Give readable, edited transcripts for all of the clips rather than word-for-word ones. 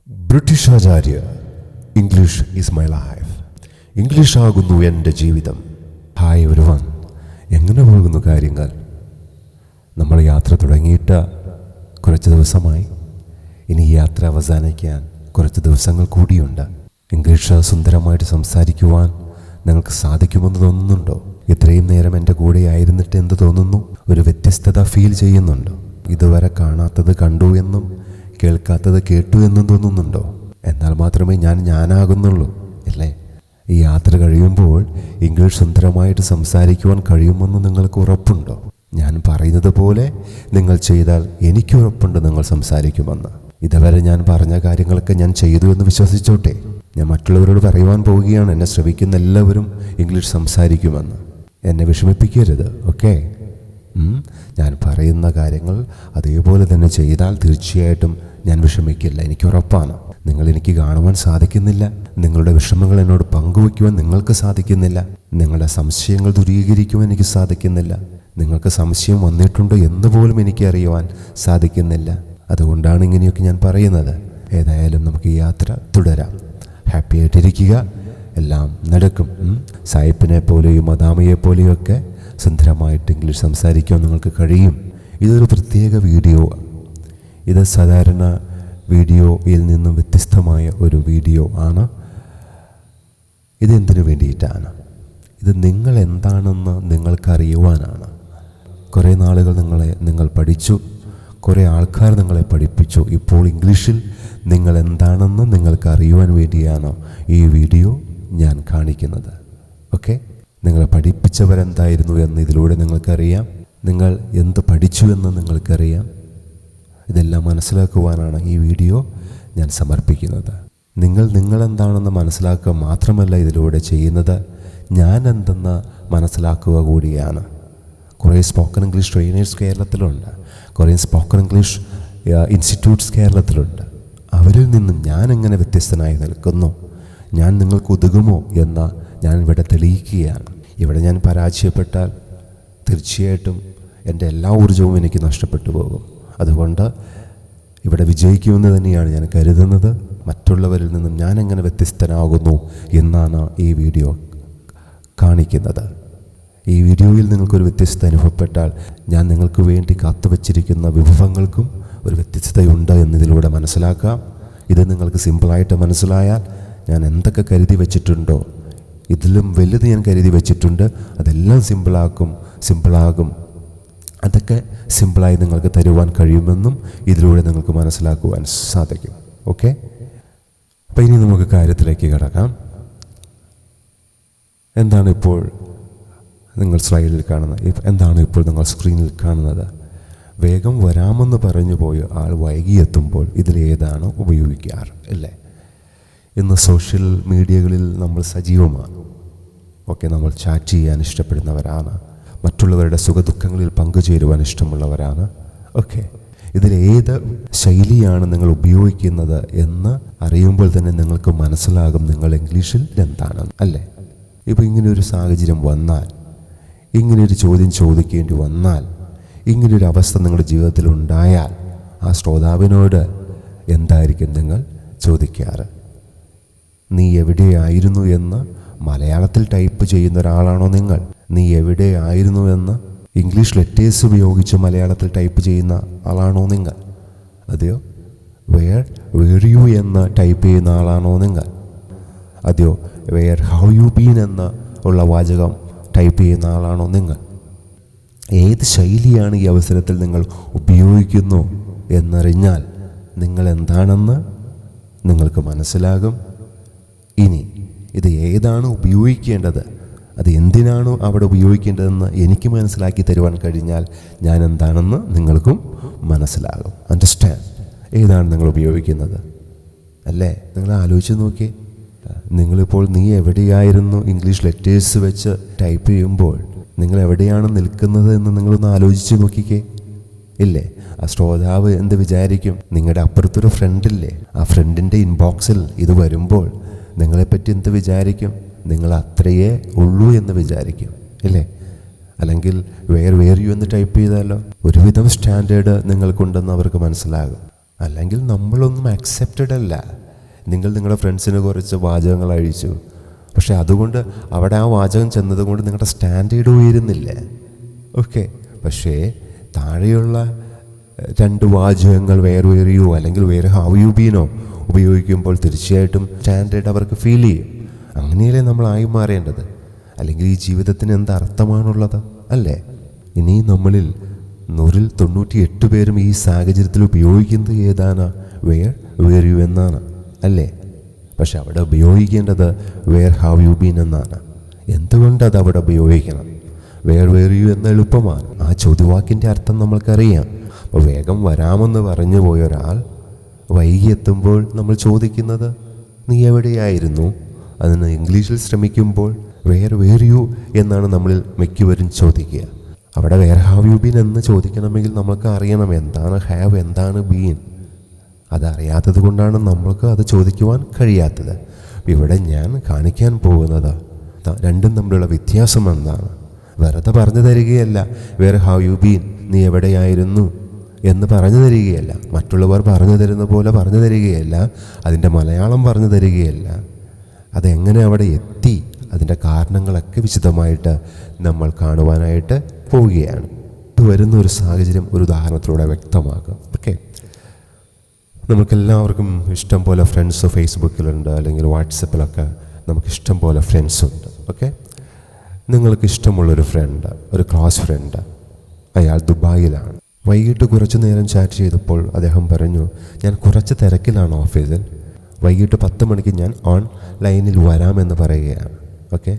British Acharya, English is my life. English ആകുന്നു എൻ്റെ ജീവിതം. ഹായ് എവരിവൺ, എങ്ങനെ പോകുന്നു കാര്യങ്ങൾ? നമ്മൾ യാത്ര തുടങ്ങിയിട്ട് കുറച്ച് ദിവസമായി. ഇനി യാത്ര അവസാനിക്കാൻ കുറച്ച് ദിവസങ്ങൾ കൂടിയുണ്ട്. ഇംഗ്ലീഷ് സുന്ദരമായിട്ട് സംസാരിക്കുവാൻ നിങ്ങൾക്ക് സാധിക്കുമെന്ന് തോന്നുന്നുണ്ടോ? ഇത്രയും നേരം എൻ്റെ കൂടെ ആയിരുന്നിട്ട് എന്ത് തോന്നുന്നു? ഒരു വ്യത്യസ്തത ഫീൽ ചെയ്യുന്നുണ്ടോ? ഇതുവരെ കാണാത്തത് കണ്ടു എന്നും കേൾക്കാത്തത് കേട്ടു എന്നും തോന്നുന്നുണ്ടോ? എന്നാൽ മാത്രമേ ഞാനാകുന്നുള്ളൂ അല്ലേ? ഈ യാത്ര കഴിയുമ്പോൾ ഇംഗ്ലീഷ് സുന്ദരമായിട്ട് സംസാരിക്കുവാൻ കഴിയുമെന്ന് നിങ്ങൾക്ക് ഉറപ്പുണ്ടോ? ഞാൻ പറയുന്നത് പോലെ നിങ്ങൾ ചെയ്താൽ എനിക്ക് ഉറപ്പുണ്ട് നിങ്ങൾ സംസാരിക്കുമെന്ന്. ഇതുവരെ ഞാൻ പറഞ്ഞ കാര്യങ്ങളൊക്കെ ഞാൻ ചെയ്തു എന്ന് വിശ്വസിച്ചോട്ടെ. ഞാൻ മറ്റുള്ളവരോട് പറയുവാൻ പോവുകയാണ്, എന്നെ ശ്രവിക്കുന്ന എല്ലാവരും ഇംഗ്ലീഷ് സംസാരിക്കുമെന്ന്. എന്നെ വിഷമിപ്പിക്കരുത്, ഓക്കെ? ഞാൻ പറയുന്ന കാര്യങ്ങൾ അതേപോലെ തന്നെ ചെയ്താൽ തീർച്ചയായിട്ടും ഞാൻ വിഷമിക്കില്ല, എനിക്ക് ഉറപ്പാണ്. എനിക്ക് കാണുവാൻ സാധിക്കുന്നില്ല, നിങ്ങളുടെ വിഷമങ്ങൾ എന്നോട് പങ്കുവയ്ക്കുവാൻ നിങ്ങൾക്ക് സാധിക്കുന്നില്ല, നിങ്ങളുടെ സംശയങ്ങൾ ദൂരീകരിക്കുവാൻ എനിക്ക് സാധിക്കുന്നില്ല, നിങ്ങൾക്ക് സംശയം വന്നിട്ടുണ്ടോ എന്ന് പോലും എനിക്ക് അറിയുവാൻ സാധിക്കുന്നില്ല. അതുകൊണ്ടാണ് ഇങ്ങനെയൊക്കെ ഞാൻ പറയുന്നത്. ഏതായാലും നമുക്ക് ഈ യാത്ര തുടരാം. ഹാപ്പി ആയിട്ടിരിക്കുക, എല്ലാം നടക്കും. സായിപ്പിനെ പോലെയും മദാമയെ പോലെയൊക്കെ സുന്ദരമായിട്ട് ഇംഗ്ലീഷ് സംസാരിക്കാൻ നിങ്ങൾക്ക് കഴിയും. ഇതൊരു പ്രത്യേക വീഡിയോ. ഇത് സാധാരണ വീഡിയോയിൽ നിന്നും വ്യത്യസ്തമായ ഒരു വീഡിയോ ആണ്. ഇതെന്തിനു വേണ്ടിയിട്ടാണ്? ഇത് നിങ്ങൾ എന്താണെന്ന് നിങ്ങൾക്കറിയുവാനാണ്. കുറേ നാളുകൾ നിങ്ങൾ പഠിച്ചു, കുറേ ആൾക്കാർ നിങ്ങളെ പഠിപ്പിച്ചു. ഇപ്പോൾ ഇംഗ്ലീഷിൽ നിങ്ങൾ എന്താണെന്ന് നിങ്ങൾക്ക് അറിയുവാൻ വേണ്ടിയാണ് ഈ വീഡിയോ ഞാൻ കാണിക്കുന്നത്. ഓക്കെ? നിങ്ങളെ പഠിപ്പിച്ചവരെന്തായിരുന്നു എന്ന് ഇതിലൂടെ നിങ്ങൾക്കറിയാം. നിങ്ങൾ എന്ത് പഠിച്ചു എന്ന് നിങ്ങൾക്കറിയാം. ഇതെല്ലാം മനസ്സിലാക്കുവാനാണ് ഈ വീഡിയോ ഞാൻ സമർപ്പിക്കുന്നത്. നിങ്ങളെന്താണെന്ന് മനസ്സിലാക്കുക മാത്രമല്ല ഇതിലൂടെ ചെയ്യുന്നത്, ഞാൻ എന്തെന്ന് മനസ്സിലാക്കുക കൂടിയാണ്. കുറേ സ്പോക്കൺ ഇംഗ്ലീഷ് ട്രെയിനേഴ്സ് കേരളത്തിലുണ്ട്, കുറേ സ്പോക്കൺ ഇംഗ്ലീഷ് ഇൻസ്റ്റിറ്റ്യൂട്ട്സ് കേരളത്തിലുണ്ട്. അവരിൽ നിന്നും ഞാൻ എങ്ങനെ വ്യത്യസ്തനായി നിൽക്കുന്നു, ഞാൻ നിങ്ങൾക്ക് ഉതകുമോ എന്ന ഞാൻ ഇവിടെ തെളിയിക്കുകയാണ്. ഇവിടെ ഞാൻ പരാജയപ്പെട്ടാൽ തീർച്ചയായിട്ടും എൻ്റെ എല്ലാ ഊർജവും എനിക്ക് നഷ്ടപ്പെട്ടു പോകും. അതുകൊണ്ട് ഇവിടെ വിജയിക്കുമെന്ന് തന്നെയാണ് ഞാൻ കരുതുന്നത്. മറ്റുള്ളവരിൽ നിന്നും ഞാൻ എങ്ങനെ വ്യത്യസ്തനാകുന്നു എന്നാണ് ഈ വീഡിയോ കാണിക്കുന്നത്. ഈ വീഡിയോയിൽ നിങ്ങൾക്കൊരു വ്യത്യസ്തത അനുഭവപ്പെട്ടാൽ ഞാൻ നിങ്ങൾക്ക് വേണ്ടി കാത്തുവച്ചിരിക്കുന്ന വിഭവങ്ങൾക്കും ഒരു വ്യത്യസ്തതയുണ്ട് എന്നതിലൂടെ മനസ്സിലാക്കാം. ഇത് നിങ്ങൾക്ക് സിമ്പിളായിട്ട് മനസ്സിലായാൽ ഞാൻ എന്തൊക്കെ കരുതി വച്ചിട്ടുണ്ടോ, ഇതിലും വലുത് ഞാൻ കരുതി വച്ചിട്ടുണ്ട്, അതെല്ലാം സിമ്പിളാകും. അതൊക്കെ സിമ്പിളായി നിങ്ങൾക്ക് തരുവാൻ കഴിയുമെന്നും ഇതിലൂടെ നിങ്ങൾക്ക് മനസ്സിലാക്കുവാൻ സാധിക്കും. ഓക്കെ? അപ്പം ഇനി നമുക്ക് കാര്യത്തിലേക്ക് കിടക്കാം. എന്താണ് ഇപ്പോൾ നിങ്ങൾ സ്ലൈഡിൽ കാണുന്നത്? എന്താണ് ഇപ്പോൾ നിങ്ങൾ സ്ക്രീനിൽ കാണുന്നത്? വേഗം വരാമെന്ന് പറഞ്ഞു പോയ ആൾ വൈകിയെത്തുമ്പോൾ ഇതിലേതാണ് ഉപയോഗിക്കാറ് അല്ലേ? ഇന്ന് സോഷ്യൽ മീഡിയകളിൽ നമ്മൾ സജീവമാണ്. ഓക്കെ, നമ്മൾ ചാറ്റ് ചെയ്യാൻ ഇഷ്ടപ്പെടുന്നവരാണ്, മറ്റുള്ളവരുടെ സുഖദുഃഖങ്ങളിൽ പങ്കുചേരുവാൻ ഇഷ്ടമുള്ളവരാണ്. ഓക്കെ, ഇതിലേത് ശൈലിയാണ് നിങ്ങൾ ഉപയോഗിക്കുന്നത് എന്ന് അറിയുമ്പോൾ തന്നെ നിങ്ങൾക്ക് മനസ്സിലാകും നിങ്ങൾ ഇംഗ്ലീഷിൽ എന്താണെന്ന് അല്ലേ? ഇപ്പോൾ ഇങ്ങനെയൊരു സാഹചര്യം വന്നാൽ, ഇങ്ങനെയൊരു ചോദ്യം ചോദിക്കേണ്ടി വന്നാൽ, ഇങ്ങനെയൊരു അവസ്ഥ നിങ്ങളുടെ ജീവിതത്തിൽ ഉണ്ടായാൽ ആ ശ്രോതാവിനോട് എന്തായിരിക്കും നിങ്ങൾ ചോദിക്കാറ്? നീ എവിടെയായിരുന്നു എന്ന് മലയാളത്തിൽ ടൈപ്പ് ചെയ്യുന്ന ഒരാളാണോ നിങ്ങൾ? നീ എവിടെയായിരുന്നു എന്ന് ഇംഗ്ലീഷ് ലെറ്റേഴ്സ് ഉപയോഗിച്ച് മലയാളത്തിൽ ടൈപ്പ് ചെയ്യുന്ന ആളാണോ നിങ്ങൾ? അതെയോ വേർ യു എന്ന് ടൈപ്പ് ചെയ്യുന്ന ആളാണോ നിങ്ങൾ? അതെയോ വേർ ഹൗ യു ബീൻ എന്ന് ഉള്ള വാചകം ടൈപ്പ് ചെയ്യുന്ന ആളാണോ നിങ്ങൾ? ഏത് ശൈലിയാണ് ഈ അവസരത്തിൽ നിങ്ങൾ ഉപയോഗിക്കുന്നു എന്നറിഞ്ഞാൽ നിങ്ങൾ എന്താണെന്ന് നിങ്ങൾക്ക് മനസ്സിലാകും. ഇനി ഇത് ഏതാണ് ഉപയോഗിക്കേണ്ടത്, അത് എന്തിനാണോ അവിടെ ഉപയോഗിക്കേണ്ടതെന്ന് എനിക്ക് മനസ്സിലാക്കി തരുവാൻ കഴിഞ്ഞാൽ ഞാൻ എന്താണെന്ന് നിങ്ങൾക്കും മനസ്സിലാകും. അണ്ടർസ്റ്റാൻഡ്? ഏതാണ് നിങ്ങൾ ഉപയോഗിക്കുന്നത് അല്ലേ? നിങ്ങൾ ആലോചിച്ച് നോക്കിയേ. നിങ്ങളിപ്പോൾ നീ എവിടെയായിരുന്നു ഇംഗ്ലീഷ് ലെറ്റേഴ്സ് വെച്ച് ടൈപ്പ് ചെയ്യുമ്പോൾ നിങ്ങൾ എവിടെയാണ് നിൽക്കുന്നത് എന്ന് നിങ്ങളൊന്ന് ആലോചിച്ച് നോക്കിക്കേ. ഇല്ലേ? ആ ശ്രോതാവ് എന്ത് വിചാരിക്കും? നിങ്ങളുടെ അപ്പുറത്തൊരു ഫ്രണ്ടില്ലേ, ആ ഫ്രണ്ടിൻ്റെ ഇൻബോക്സിൽ ഇത് വരുമ്പോൾ നിങ്ങളെപ്പറ്റി എന്ത് വിചാരിക്കും? നിങ്ങൾ അത്രയേ ഉള്ളൂ എന്ന് വിചാരിക്കും ഇല്ലേ? അല്ലെങ്കിൽ വേർ യു എന്ന് ടൈപ്പ് ചെയ്താലോ ഒരുവിധം സ്റ്റാൻഡേർഡ് നിങ്ങൾക്കുണ്ടെന്ന് അവർക്ക് മനസ്സിലാകും. അല്ലെങ്കിൽ നമ്മളൊന്നും അക്സെപ്റ്റഡ് അല്ല. നിങ്ങൾ നിങ്ങളുടെ ഫ്രണ്ട്സിന് കുറച്ച് വാചകങ്ങൾ അഴിച്ചു, പക്ഷെ അതുകൊണ്ട് അവിടെ ആ വാചകം ചെന്നതുകൊണ്ട് നിങ്ങളുടെ സ്റ്റാൻഡേർഡ് ഉയരുന്നില്ല. ഓക്കെ, പക്ഷേ താഴെയുള്ള 2 വാചകങ്ങൾ വേർ യു അല്ലെങ്കിൽ വേർ ഹൗ യു ബീനോ ഉപയോഗിക്കുമ്പോൾ തീർച്ചയായിട്ടും സ്റ്റാൻഡേർഡ് അവർക്ക് ഫീൽ ചെയ്യും. അങ്ങനെയല്ലേ നമ്മളായി മാറേണ്ടത്. അല്ലെങ്കിൽ ഈ ജീവിതത്തിന് എന്ത് അർത്ഥമാണുള്ളത് അല്ലേ? ഇനി നമ്മളിൽ 198 പേരും ഈ സാഹചര്യത്തിൽ ഉപയോഗിക്കുന്നത് ഏതാണ്? വേർ യു എന്നാണ് അല്ലേ? പക്ഷെ അവിടെ ഉപയോഗിക്കേണ്ടത് വേർ ഹാവ് യു ബീൻ എന്നാണ്. എന്തുകൊണ്ടത് അവിടെ ഉപയോഗിക്കണം? വേർ യു എന്ന എളുപ്പമാണ്. ആ ചോദ്യവാക്കിൻ്റെ അർത്ഥം നമ്മൾക്കറിയാം. അപ്പോൾ വേഗം വരാമെന്ന് പറഞ്ഞു പോയ ഒരാൾ വൈകി എത്തുമ്പോൾ നമ്മൾ ചോദിക്കുന്നത് നീ എവിടെയായിരുന്നു? അതിന് ഇംഗ്ലീഷിൽ ശ്രമിക്കുമ്പോൾ വേർ യു എന്നാണ് നമ്മളിൽ മിക്കവരും ചോദിക്കുക. അവിടെ വേർ ഹാവ് യു ബീൻ എന്ന് ചോദിക്കണമെങ്കിൽ നമ്മൾക്ക് അറിയണം എന്താണ് ഹാവ്, എന്താണ് ബീൻ. അതറിയാത്തത് കൊണ്ടാണ് നമ്മൾക്ക് അത് ചോദിക്കുവാൻ കഴിയാത്തത്. ഇവിടെ ഞാൻ കാണിക്കാൻ പോകുന്നത് രണ്ടും തമ്മിലുള്ള വ്യത്യാസം എന്താണ്. വെറുതെ പറഞ്ഞു തരികയല്ല വേർ ഹാവ് യു ബീൻ, നീ എവിടെയായിരുന്നു എന്ന് പറഞ്ഞു തരികയല്ല, മറ്റുള്ളവർ പറഞ്ഞു തരുന്ന പോലെ പറഞ്ഞു തരികയല്ല, അതിൻ്റെ മലയാളം പറഞ്ഞു തരികയല്ല, അതെങ്ങനെ അവിടെ എത്തി, അതിൻ്റെ കാരണങ്ങളൊക്കെ വിശദമായിട്ട് നമ്മൾ കാണുവാനായിട്ട് പോവുകയാണ്. ഇത് വരുന്ന ഒരു സാഹചര്യം ഒരു ഉദാഹരണത്തിലൂടെ വ്യക്തമാക്കാം. ഓക്കെ, നമുക്കെല്ലാവർക്കും ഇഷ്ടം പോലെ ഫ്രണ്ട്സ് ഫേസ്ബുക്കിലുണ്ട്, അല്ലെങ്കിൽ വാട്സപ്പിലൊക്കെ നമുക്ക് ഇഷ്ടം പോലെ ഫ്രണ്ട്സുണ്ട്. ഓക്കെ, നിങ്ങൾക്ക് ഇഷ്ടമുള്ളൊരു ഫ്രണ്ട്, ഒരു ക്ലോസ് ഫ്രണ്ട്, അയാൾ ദുബായിലാണ്. വൈകിട്ട് കുറച്ച് നേരം ചാറ്റ് ചെയ്തപ്പോൾ അദ്ദേഹം പറഞ്ഞു, ഞാൻ കുറച്ച് തിരക്കിലാണ് ഓഫീസിൽ, വൈകിട്ട് 10 മണിക്ക് ഞാൻ ഓൺലൈനിൽ വരാമെന്ന് പറയുകയാണ്. ഓക്കെ,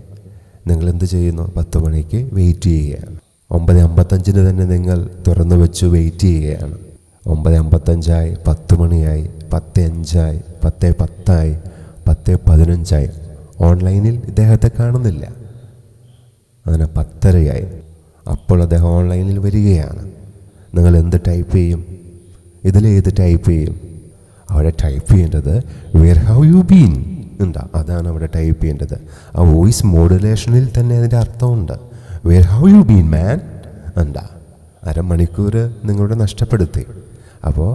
നിങ്ങൾ എന്ത് ചെയ്യുന്നു? 10 മണിക്ക് വെയിറ്റ് ചെയ്യുകയാണ്. 9:55 തന്നെ നിങ്ങൾ തുറന്നു വെച്ച് വെയിറ്റ് ചെയ്യുകയാണ്. 9:55 10 മണിയായി, 10:05 10:10 10:15 ഓൺലൈനിൽ ഇദ്ദേഹത്തെ കാണുന്നില്ല. അങ്ങനെ 10:30 അപ്പോൾ അദ്ദേഹം ഓൺലൈനിൽ വരികയാണ്. നിങ്ങൾ എന്ത് ടൈപ്പ് ചെയ്യും? ഇതിലേത് ടൈപ്പ് ചെയ്യും? അവിടെ ടൈപ്പ് ചെയ്യേണ്ടത് വേർ ഹൗ യു ബീൻ ഉണ്ടാ, അതാണ് അവിടെ ടൈപ്പ് ചെയ്യേണ്ടത്. ആ വോയിസ് മോഡുലേഷനിൽ തന്നെ അതിൻ്റെ അർത്ഥമുണ്ട്. വേർ ഹൗ യു ബീൻ മാൻ ഉണ്ടാ, അരമണിക്കൂർ നിങ്ങളുടെ നഷ്ടപ്പെടുത്തി. അപ്പോൾ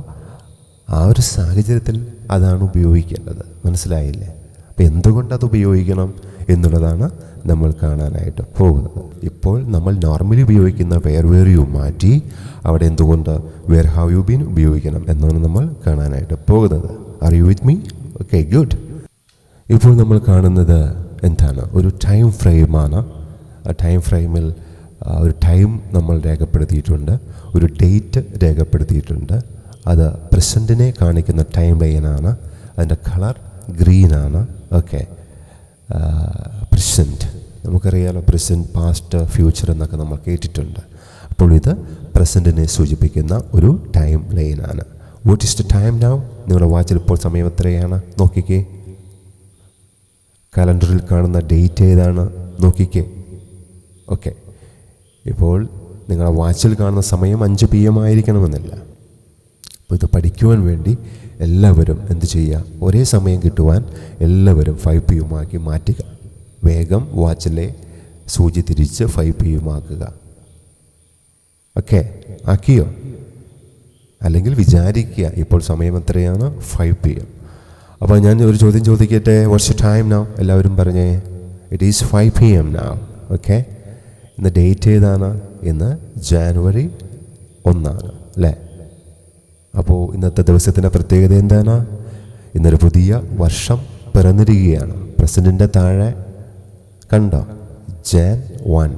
ആ ഒരു സാഹചര്യത്തിൽ അതാണ് ഉപയോഗിക്കേണ്ടത്. മനസ്സിലായില്ലേ? അപ്പോൾ എന്തുകൊണ്ടത് ഉപയോഗിക്കണം എന്നുള്ളതാണ് നമ്മൾ കാണാനായിട്ട് പോകുന്നത്. ഇപ്പോൾ നമ്മൾ നോർമലി ഉപയോഗിക്കുന്ന വേർ യു മാറ്റി അവിടെ എന്തുകൊണ്ട് വേർ ഹാവ് യു ബീൻ ഉപയോഗിക്കണം എന്നാണ് നമ്മൾ കാണാനായിട്ട് പോകുന്നത്. Are you with me? Okay, good. ഇപ്പോൾ നമ്മൾ കാണുന്നത് എന്താണ്? ഒരു ടൈം ഫ്രെയിമാണ്. ആ ടൈം ഫ്രെയിമിൽ ഒരു ടൈം നമ്മൾ രേഖപ്പെടുത്തിയിട്ടുണ്ട്, ഒരു ഡേറ്റ് രേഖപ്പെടുത്തിയിട്ടുണ്ട്. അത് പ്രസൻറ്റിനെ കാണിക്കുന്ന ടൈം ലൈനാണ്. അതിൻ്റെ കളർ ഗ്രീനാണ്. ഓക്കെ, പ്രസൻറ്റ് നമുക്കറിയാലോ, പ്രസൻറ്റ്, പാസ്റ്റ്, ഫ്യൂച്ചർ എന്നൊക്കെ നമ്മൾ കേട്ടിട്ടുണ്ട്. അപ്പോൾ ഇത് പ്രസൻറ്റിനെ സൂചിപ്പിക്കുന്ന ഒരു ടൈം ലൈനാണ്. What is the time now? നിങ്ങളുടെ വാച്ചിൽ ഇപ്പോൾ സമയം എത്രയാണ്? നോക്കിക്കേ. കലണ്ടറിൽ കാണുന്ന ഡേറ്റ് ഏതാണ്? നോക്കിക്കേ. ഓക്കെ, ഇപ്പോൾ നിങ്ങളുടെ വാച്ചിൽ കാണുന്ന സമയം 5 PM ആയിരിക്കണമെന്നില്ല. അപ്പോൾ ഇത് പഠിക്കുവാൻ വേണ്ടി എല്ലാവരും എന്ത് ചെയ്യുക? ഒരേ സമയം കിട്ടുവാൻ എല്ലാവരും 5 PM ആക്കി മാറ്റുക. വേഗം വാച്ചിലെ സൂചി തിരിച്ച് 5 PM ആക്കുക. ഓക്കെ, ആക്കിയോ? അല്ലെങ്കിൽ വിചാരിക്കുക ഇപ്പോൾ സമയം എത്രയാണ്? 5 PM. അപ്പോൾ ഞാൻ ഒരു ചോദ്യം ചോദിക്കട്ടെ, വാട്ട്സ് ടൈം നൗ? എല്ലാവരും പറഞ്ഞേ, it is 5 PM now. Okay, ഇന്ന് ഡേറ്റ് ഏതാണ്? ഇന്ന് ജാനുവരി 1 അല്ലേ? അപ്പോൾ ഇന്നത്തെ ദിവസത്തിൻ്റെ പ്രത്യേകത എന്താണ്? ഇന്നൊരു പുതിയ വർഷം പിറന്നിരിക്കുകയാണ്. പ്രസിഡൻറ്റിൻ്റെ താഴെ കണ്ടോ? Jan 1,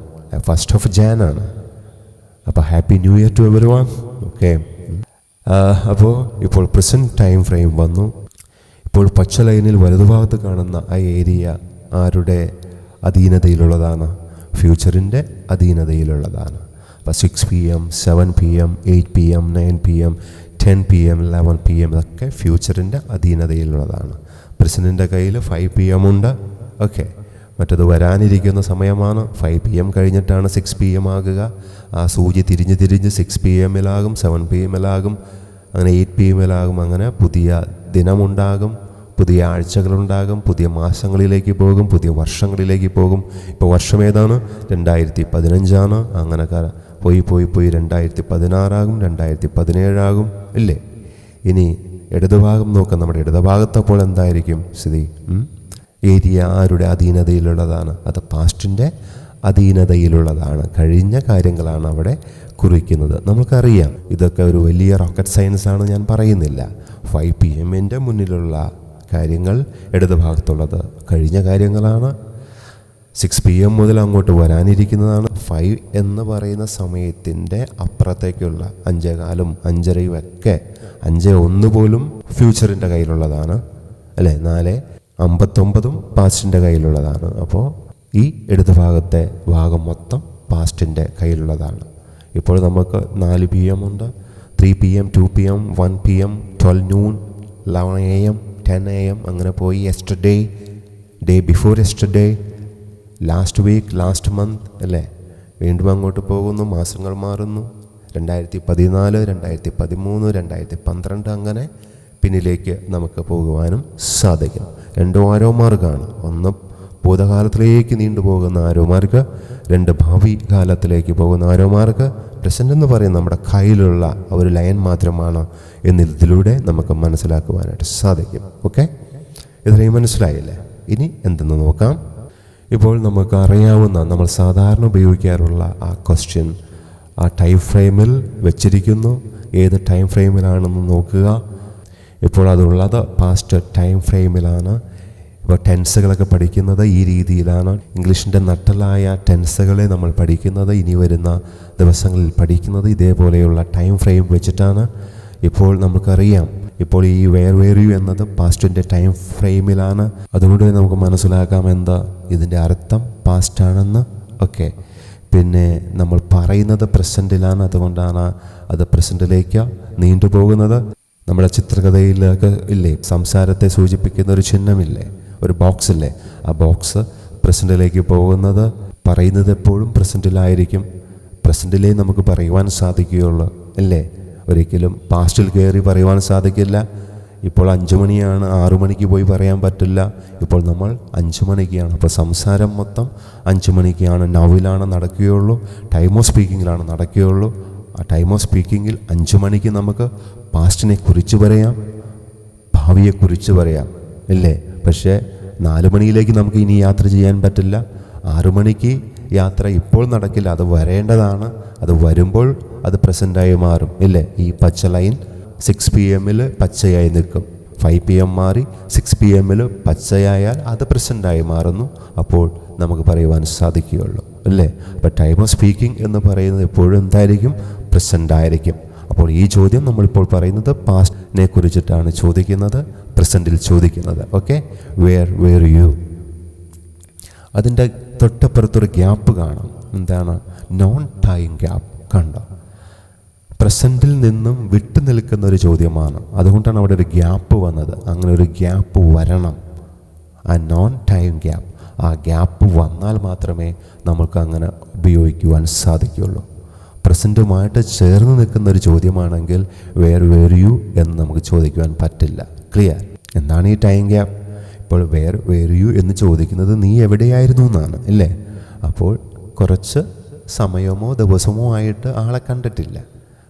1st of Jan ആണ്. അപ്പോൾ happy new year to everyone. Okay, അപ്പോൾ ഇപ്പോൾ പ്രസൻറ്റ് ടൈം ഫ്രെയിം വന്നു. ഇപ്പോൾ പച്ച ലൈനിൽ വലതുഭാഗത്ത് കാണുന്ന ആ ഏരിയ ആരുടെ അധീനതയിലുള്ളതാണ്? ഫ്യൂച്ചറിൻ്റെ അധീനതയിലുള്ളതാണ്. അപ്പോൾ 6 PM, 7 PM, 8 PM, 9 PM, 10 PM, 11 PM ഇതൊക്കെ ഫ്യൂച്ചറിൻ്റെ അധീനതയിലുള്ളതാണ്. പ്രസിഡൻറ്റിൻ്റെ കയ്യിൽ 5 PM ഉണ്ട്. ഓക്കെ, മറ്റത് വരാനിരിക്കുന്ന സമയമാണ്. 5 PM കഴിഞ്ഞിട്ടാണ് 6 PM ആകുക. ആ സൂചി തിരിഞ്ഞ് 6 PM-ലാകും, 7 PM-ലാകും, അങ്ങനെ 8 PM-ലാകും. അങ്ങനെ പുതിയ ദിനമുണ്ടാകും, പുതിയ ആഴ്ചകളുണ്ടാകും, പുതിയ മാസങ്ങളിലേക്ക് പോകും, പുതിയ വർഷങ്ങളിലേക്ക് പോകും. ഇപ്പോൾ വർഷം ഏതാണ്? 2015 അങ്ങനെ പോയി 2016 ആകും, 2017 ആകും ഇല്ലേ? ഇനി ഇടതുഭാഗം നോക്കാം. നമ്മുടെ ഇടതുഭാഗത്തപ്പോൾ എന്തായിരിക്കും സ്ഥിതി? ഏരിയ ആരുടെ അധീനതയിലുള്ളതാണ്? അത് പാസ്റ്റിൻ്റെ അധീനതയിലുള്ളതാണ്. കഴിഞ്ഞ കാര്യങ്ങളാണ് അവിടെ കുറിക്കുന്നത്. നമുക്കറിയാം ഇതൊക്കെ ഒരു വലിയ റോക്കറ്റ് സയൻസ് ആണ്, ഞാൻ പറയുന്നില്ല. 5 PM മുന്നിലുള്ള കാര്യങ്ങൾ ഇടതുഭാഗത്തുള്ളത് കഴിഞ്ഞ കാര്യങ്ങളാണ്. 6 PM മുതൽ അങ്ങോട്ട് വരാനിരിക്കുന്നതാണ്. 5 എന്ന് പറയുന്ന സമയത്തിൻ്റെ അപ്പുറത്തേക്കുള്ള 5:15 5:30 ഒക്കെ 5:01 പോലും ഫ്യൂച്ചറിൻ്റെ കയ്യിലുള്ളതാണ് അല്ലേ? 4:59 പാസ്റ്റിൻ്റെ കയ്യിലുള്ളതാണ്. അപ്പോൾ ഈ ഇടതുഭാഗത്തെ ഭാഗം മൊത്തം പാസ്റ്റിൻ്റെ കയ്യിലുള്ളതാണ്. ഇപ്പോൾ നമുക്ക് 4 PM ഉണ്ട്, 3 PM, 2 PM, 1 PM, 12 noon, 11 AM, 10 AM അങ്ങനെ പോയി. Yesterday, day before yesterday, last week, last month അല്ലേ? വീണ്ടും അങ്ങോട്ട് പോകുന്നു, മാസങ്ങൾ മാറുന്നു. 2014, 2013, 2012 അങ്ങനെ പിന്നിലേക്ക് നമുക്ക് പോകുവാനും സാധിക്കും. 2 ആരോ മാർഗ്ഗമാണ്. ഒന്ന് ഭൂതകാലത്തിലേക്ക് നീണ്ടുപോകുന്ന ആരോ മാർഗ്ഗ്, 2 ഭാവി കാലത്തിലേക്ക് പോകുന്ന ആരോ മാർഗ്ഗ്. പ്രസൻ്റ് എന്ന് പറയുന്നത് നമ്മുടെ കയ്യിലുള്ള ഒരു ലൈൻ മാത്രമാണ് എന്നതിലൂടെ നമുക്ക് മനസ്സിലാക്കുവാനായിട്ട് സാധിക്കും. ഓക്കെ, ഇത്രയും മനസ്സിലായില്ലേ? ഇനി എന്തെന്ന് നോക്കാം. ഇപ്പോൾ നമുക്ക് അറിയാവുന്ന, നമ്മൾ സാധാരണ ഉപയോഗിക്കാറുള്ള ആ ക്വസ്റ്റ്യൻ ആ ടൈം ഫ്രെയിമിൽ വെച്ചിരിക്കുന്നു. ഏത് ടൈം ഫ്രെയിമിലാണെന്ന് നോക്കുക. ഇപ്പോൾ അതുള്ളത് പാസ്റ്റ് ടൈം ഫ്രെയിമിലാണ്. ഇപ്പോൾ ടെൻസുകളൊക്കെ പഠിക്കുന്നത് ഈ രീതിയിലാണ്. ഇംഗ്ലീഷിൻ്റെ നട്ടലായ ടെൻസുകളെ നമ്മൾ പഠിക്കുന്നത് ഇനി വരുന്ന ദിവസങ്ങളിൽ പഠിക്കുന്നത് ഇതേപോലെയുള്ള ടൈം ഫ്രെയിം വെച്ചിട്ടാണ്. ഇപ്പോൾ നമുക്കറിയാം, ഇപ്പോൾ ഈ വേർ യു എന്നത് പാസ്റ്റിൻ്റെ ടൈം ഫ്രെയിമിലാണ്. അതുകൊണ്ട് നമുക്ക് മനസ്സിലാക്കാം എന്താ ഇതിൻ്റെ അർത്ഥം, പാസ്റ്റാണെന്ന്. ഓക്കെ, പിന്നെ നമ്മൾ പറയുന്നത് പ്രസൻറ്റിലാണ്, അതുകൊണ്ടാണ് അത് പ്രസൻറ്റിലേക്ക് നീണ്ടുപോകുന്നത്. നമ്മുടെ ചിത്രകഥയിലൊക്കെ ഇല്ലേ, സംസാരത്തെ സൂചിപ്പിക്കുന്ന ഒരു ചിഹ്നമില്ലേ, ഒരു ബോക്സ് ഇല്ലേ, ആ ബോക്സ് പ്രസൻറ്റിലേക്ക് പോകുന്നത്. പറയുന്നത് എപ്പോഴും പ്രസൻറ്റിലായിരിക്കും. പ്രസൻറ്റിലേ നമുക്ക് പറയുവാൻ സാധിക്കുകയുള്ളൂ അല്ലേ? ഒരിക്കലും പാസ്റ്റിൽ കയറി പറയുവാൻ സാധിക്കില്ല. ഇപ്പോൾ 5 മണിയാണ്, 6 മണിക്ക് പോയി പറയാൻ പറ്റില്ല. ഇപ്പോൾ നമ്മൾ 5 മണിക്കാണ്. അപ്പോൾ സംസാരം മൊത്തം 5 മണിക്കാണ്, നൗവിലാണ് നടക്കുകയുള്ളൂ, ടൈം ഓഫ് സ്പീക്കിങ്ങിലാണ് നടക്കുകയുള്ളൂ. ആ ടൈം ഓഫ് സ്പീക്കിങ്ങിൽ 5 മണിക്ക് നമുക്ക് പാസ്റ്റിനെ കുറിച്ച് പറയാം, ഭാവിയെക്കുറിച്ച് പറയാം ഇല്ലേ? പക്ഷേ 4 മണിയിലേക്ക് നമുക്ക് ഇനി യാത്ര ചെയ്യാൻ പറ്റില്ല. 6 മണിക്ക് യാത്ര ഇപ്പോൾ നടക്കില്ല, അത് വരേണ്ടതാണ്. അത് വരുമ്പോൾ അത് പ്രസൻ്റായി മാറും ഇല്ലേ? ഈ പച്ച ലൈൻ 6 PM പച്ചയായി നിൽക്കും. 5 PM മാറി 6 PM പച്ചയായാൽ അത് പ്രസൻ്റായി മാറുന്നു. അപ്പോൾ നമുക്ക് പറയുവാൻ സാധിക്കുകയുള്ളൂ അല്ലേ? അപ്പോൾ ടൈം ഓഫ് സ്പീക്കിംഗ് എന്ന് പറയുന്നത് എപ്പോഴും എന്തായിരിക്കും? പ്രസൻ്റ് ആയിരിക്കും. അപ്പോൾ ഈ ചോദ്യം നമ്മളിപ്പോൾ പറയുന്നത് പാസ്റ്റിനെ കുറിച്ചിട്ടാണ് ചോദിക്കുന്നത്, പ്രസൻറ്റിൽ ചോദിക്കുന്നത്. Okay, where you. അതിൻ്റെ തൊട്ടപ്പുറത്തൊരു ഗ്യാപ്പ് കാണാം. എന്താണ്? Non time gap. കണ്ടോ? പ്രസൻറ്റിൽ നിന്നും വിട്ടു നിൽക്കുന്ന ഒരു ചോദ്യമാണ്. അതുകൊണ്ടാണ് അവിടെ ഒരു ഗ്യാപ്പ് വന്നത്. അങ്ങനെ ഒരു ഗ്യാപ്പ് വരണം, ആ നോൺ ടൈം ഗ്യാപ്പ്. ആ ഗ്യാപ്പ് വന്നാൽ മാത്രമേ നമുക്ക് അങ്ങനെ ഉപയോഗിക്കുവാൻ സാധിക്കുകയുള്ളൂ. പ്രസൻറ്റുമായിട്ട് ചേർന്ന് നിൽക്കുന്ന ഒരു ചോദ്യമാണെങ്കിൽ വേർ യു എന്ന് നമുക്ക് ചോദിക്കുവാൻ പറ്റില്ല. ക്ലിയർ? എന്താണ് ഈ ടൈം ഗ്യാപ്പ്? ഇപ്പോൾ വേർ യു എന്ന് ചോദിക്കുന്നത് നീ എവിടെയായിരുന്നു എന്നാണ് അല്ലേ? അപ്പോൾ കുറച്ച് സമയമോ ദിവസമോ ആയിട്ട് ആളെ കണ്ടിട്ടില്ല.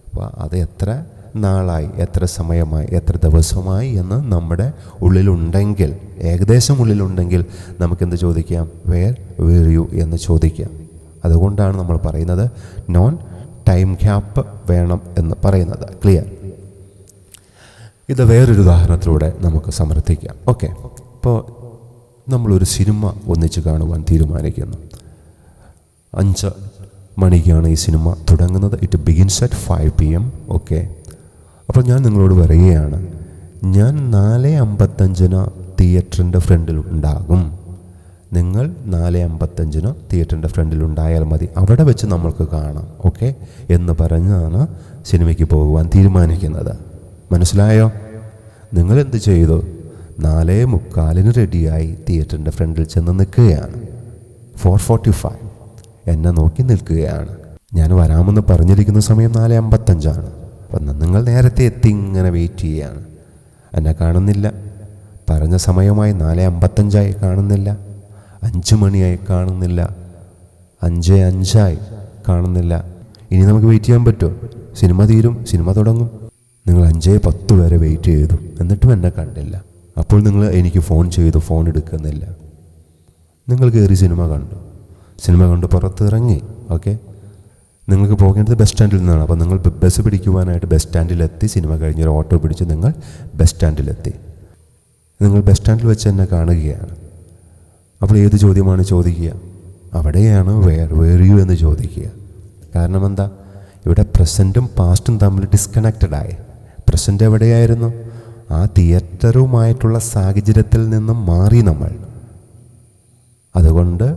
അപ്പോൾ അത് എത്ര നാളായി, എത്ര സമയമായി, എത്ര ദിവസമായി എന്ന് നമ്മുടെ ഉള്ളിലുണ്ടെങ്കിൽ, ഏകദേശം ഉള്ളിലുണ്ടെങ്കിൽ നമുക്കെന്ത് ചോദിക്കാം? വേർ യു എന്ന് ചോദിക്കാം. അതുകൊണ്ടാണ് നമ്മൾ പറയുന്നത് നോൺ ടൈം ഗ്യാപ്പ് വേണം എന്ന് പറയുന്നത്. ക്ലിയർ? ഇത് വേറൊരു ഉദാഹരണത്തിലൂടെ നമുക്ക് സമർത്ഥിക്കാം. ഓക്കെ, ഇപ്പോൾ നമ്മളൊരു സിനിമ ഒന്നിച്ച് കാണുവാൻ തീരുമാനിക്കുന്നു. 5 മണിക്കാണ് ഈ സിനിമ തുടങ്ങുന്നത്. It begins at 5 PM. Okay, അപ്പോൾ ഞാൻ നിങ്ങളോട് പറയുകയാണ്, ഞാൻ 4:55 തിയേറ്ററിൻ്റെ ഫ്രണ്ടിൽ ഉണ്ടാകും. നിങ്ങൾ 4:55 തിയേറ്ററിൻ്റെ ഫ്രണ്ടിൽ ഉണ്ടായാൽ മതി, അവിടെ വെച്ച് നമ്മൾക്ക് കാണാം. ഓക്കെ എന്ന് പറഞ്ഞാണ് സിനിമയ്ക്ക് പോകുവാൻ തീരുമാനിക്കുന്നത്. മനസ്സിലായോ? നിങ്ങൾ എന്ത് ചെയ്തു? 4:45 റെഡിയായി തിയേറ്ററിൻ്റെ ഫ്രണ്ടിൽ ചെന്ന് നിൽക്കുകയാണ്. 4:45 എന്നെ നോക്കി നിൽക്കുകയാണ്. ഞാൻ വരാമെന്ന് പറഞ്ഞിരിക്കുന്ന സമയം 4:55. അപ്പം നിങ്ങൾ നേരത്തെ എത്തി ഇങ്ങനെ വെയിറ്റ് ചെയ്യുകയാണ്. എന്നെ കാണുന്നില്ല. പറഞ്ഞ സമയമായി 4:55 കാണുന്നില്ല. 5 മണിയായി കാണുന്നില്ല. 5:05 കാണുന്നില്ല. ഇനി നമുക്ക് വെയിറ്റ് ചെയ്യാൻ പറ്റുമോ? സിനിമ തീരും, സിനിമ തുടങ്ങും. നിങ്ങൾ 5-10 വരെ വെയിറ്റ് ചെയ്തു, എന്നിട്ടും എന്നെ കണ്ടില്ല. അപ്പോൾ നിങ്ങൾ എനിക്ക് ഫോൺ ചെയ്തു, ഫോൺ എടുക്കുന്നില്ല. നിങ്ങൾ കയറി സിനിമ കണ്ട് പുറത്തിറങ്ങി. ഓക്കെ, നിങ്ങൾക്ക് പോകേണ്ടത് ബസ് സ്റ്റാൻഡിൽ നിന്നാണ്. അപ്പോൾ നിങ്ങൾ ബസ് പിടിക്കുവാനായിട്ട് ബസ് സ്റ്റാൻഡിലെത്തി. സിനിമ കഴിഞ്ഞൊരു ഓട്ടോ പിടിച്ച് നിങ്ങൾ ബസ് സ്റ്റാൻഡിലെത്തി. നിങ്ങൾ ബസ് സ്റ്റാൻഡിൽ വെച്ച് എന്നെ കാണുകയാണ്. അപ്പോൾ ഏത് ചോദ്യമാണ് ചോദിക്കുക? അവിടെയാണ് വേർ യു എന്ന് ചോദിക്കുക. കാരണം എന്താ? ഇവിടെ പ്രസൻറ്റും പാസ്റ്റും തമ്മിൽ ഡിസ്കണക്റ്റഡായി. പ്രസൻറ്റ് എവിടെയായിരുന്നു? ആ തിയേറ്ററുമായിട്ടുള്ള സാഹചര്യത്തിൽ നിന്നും മാറി നമ്മൾ. അതുകൊണ്ട്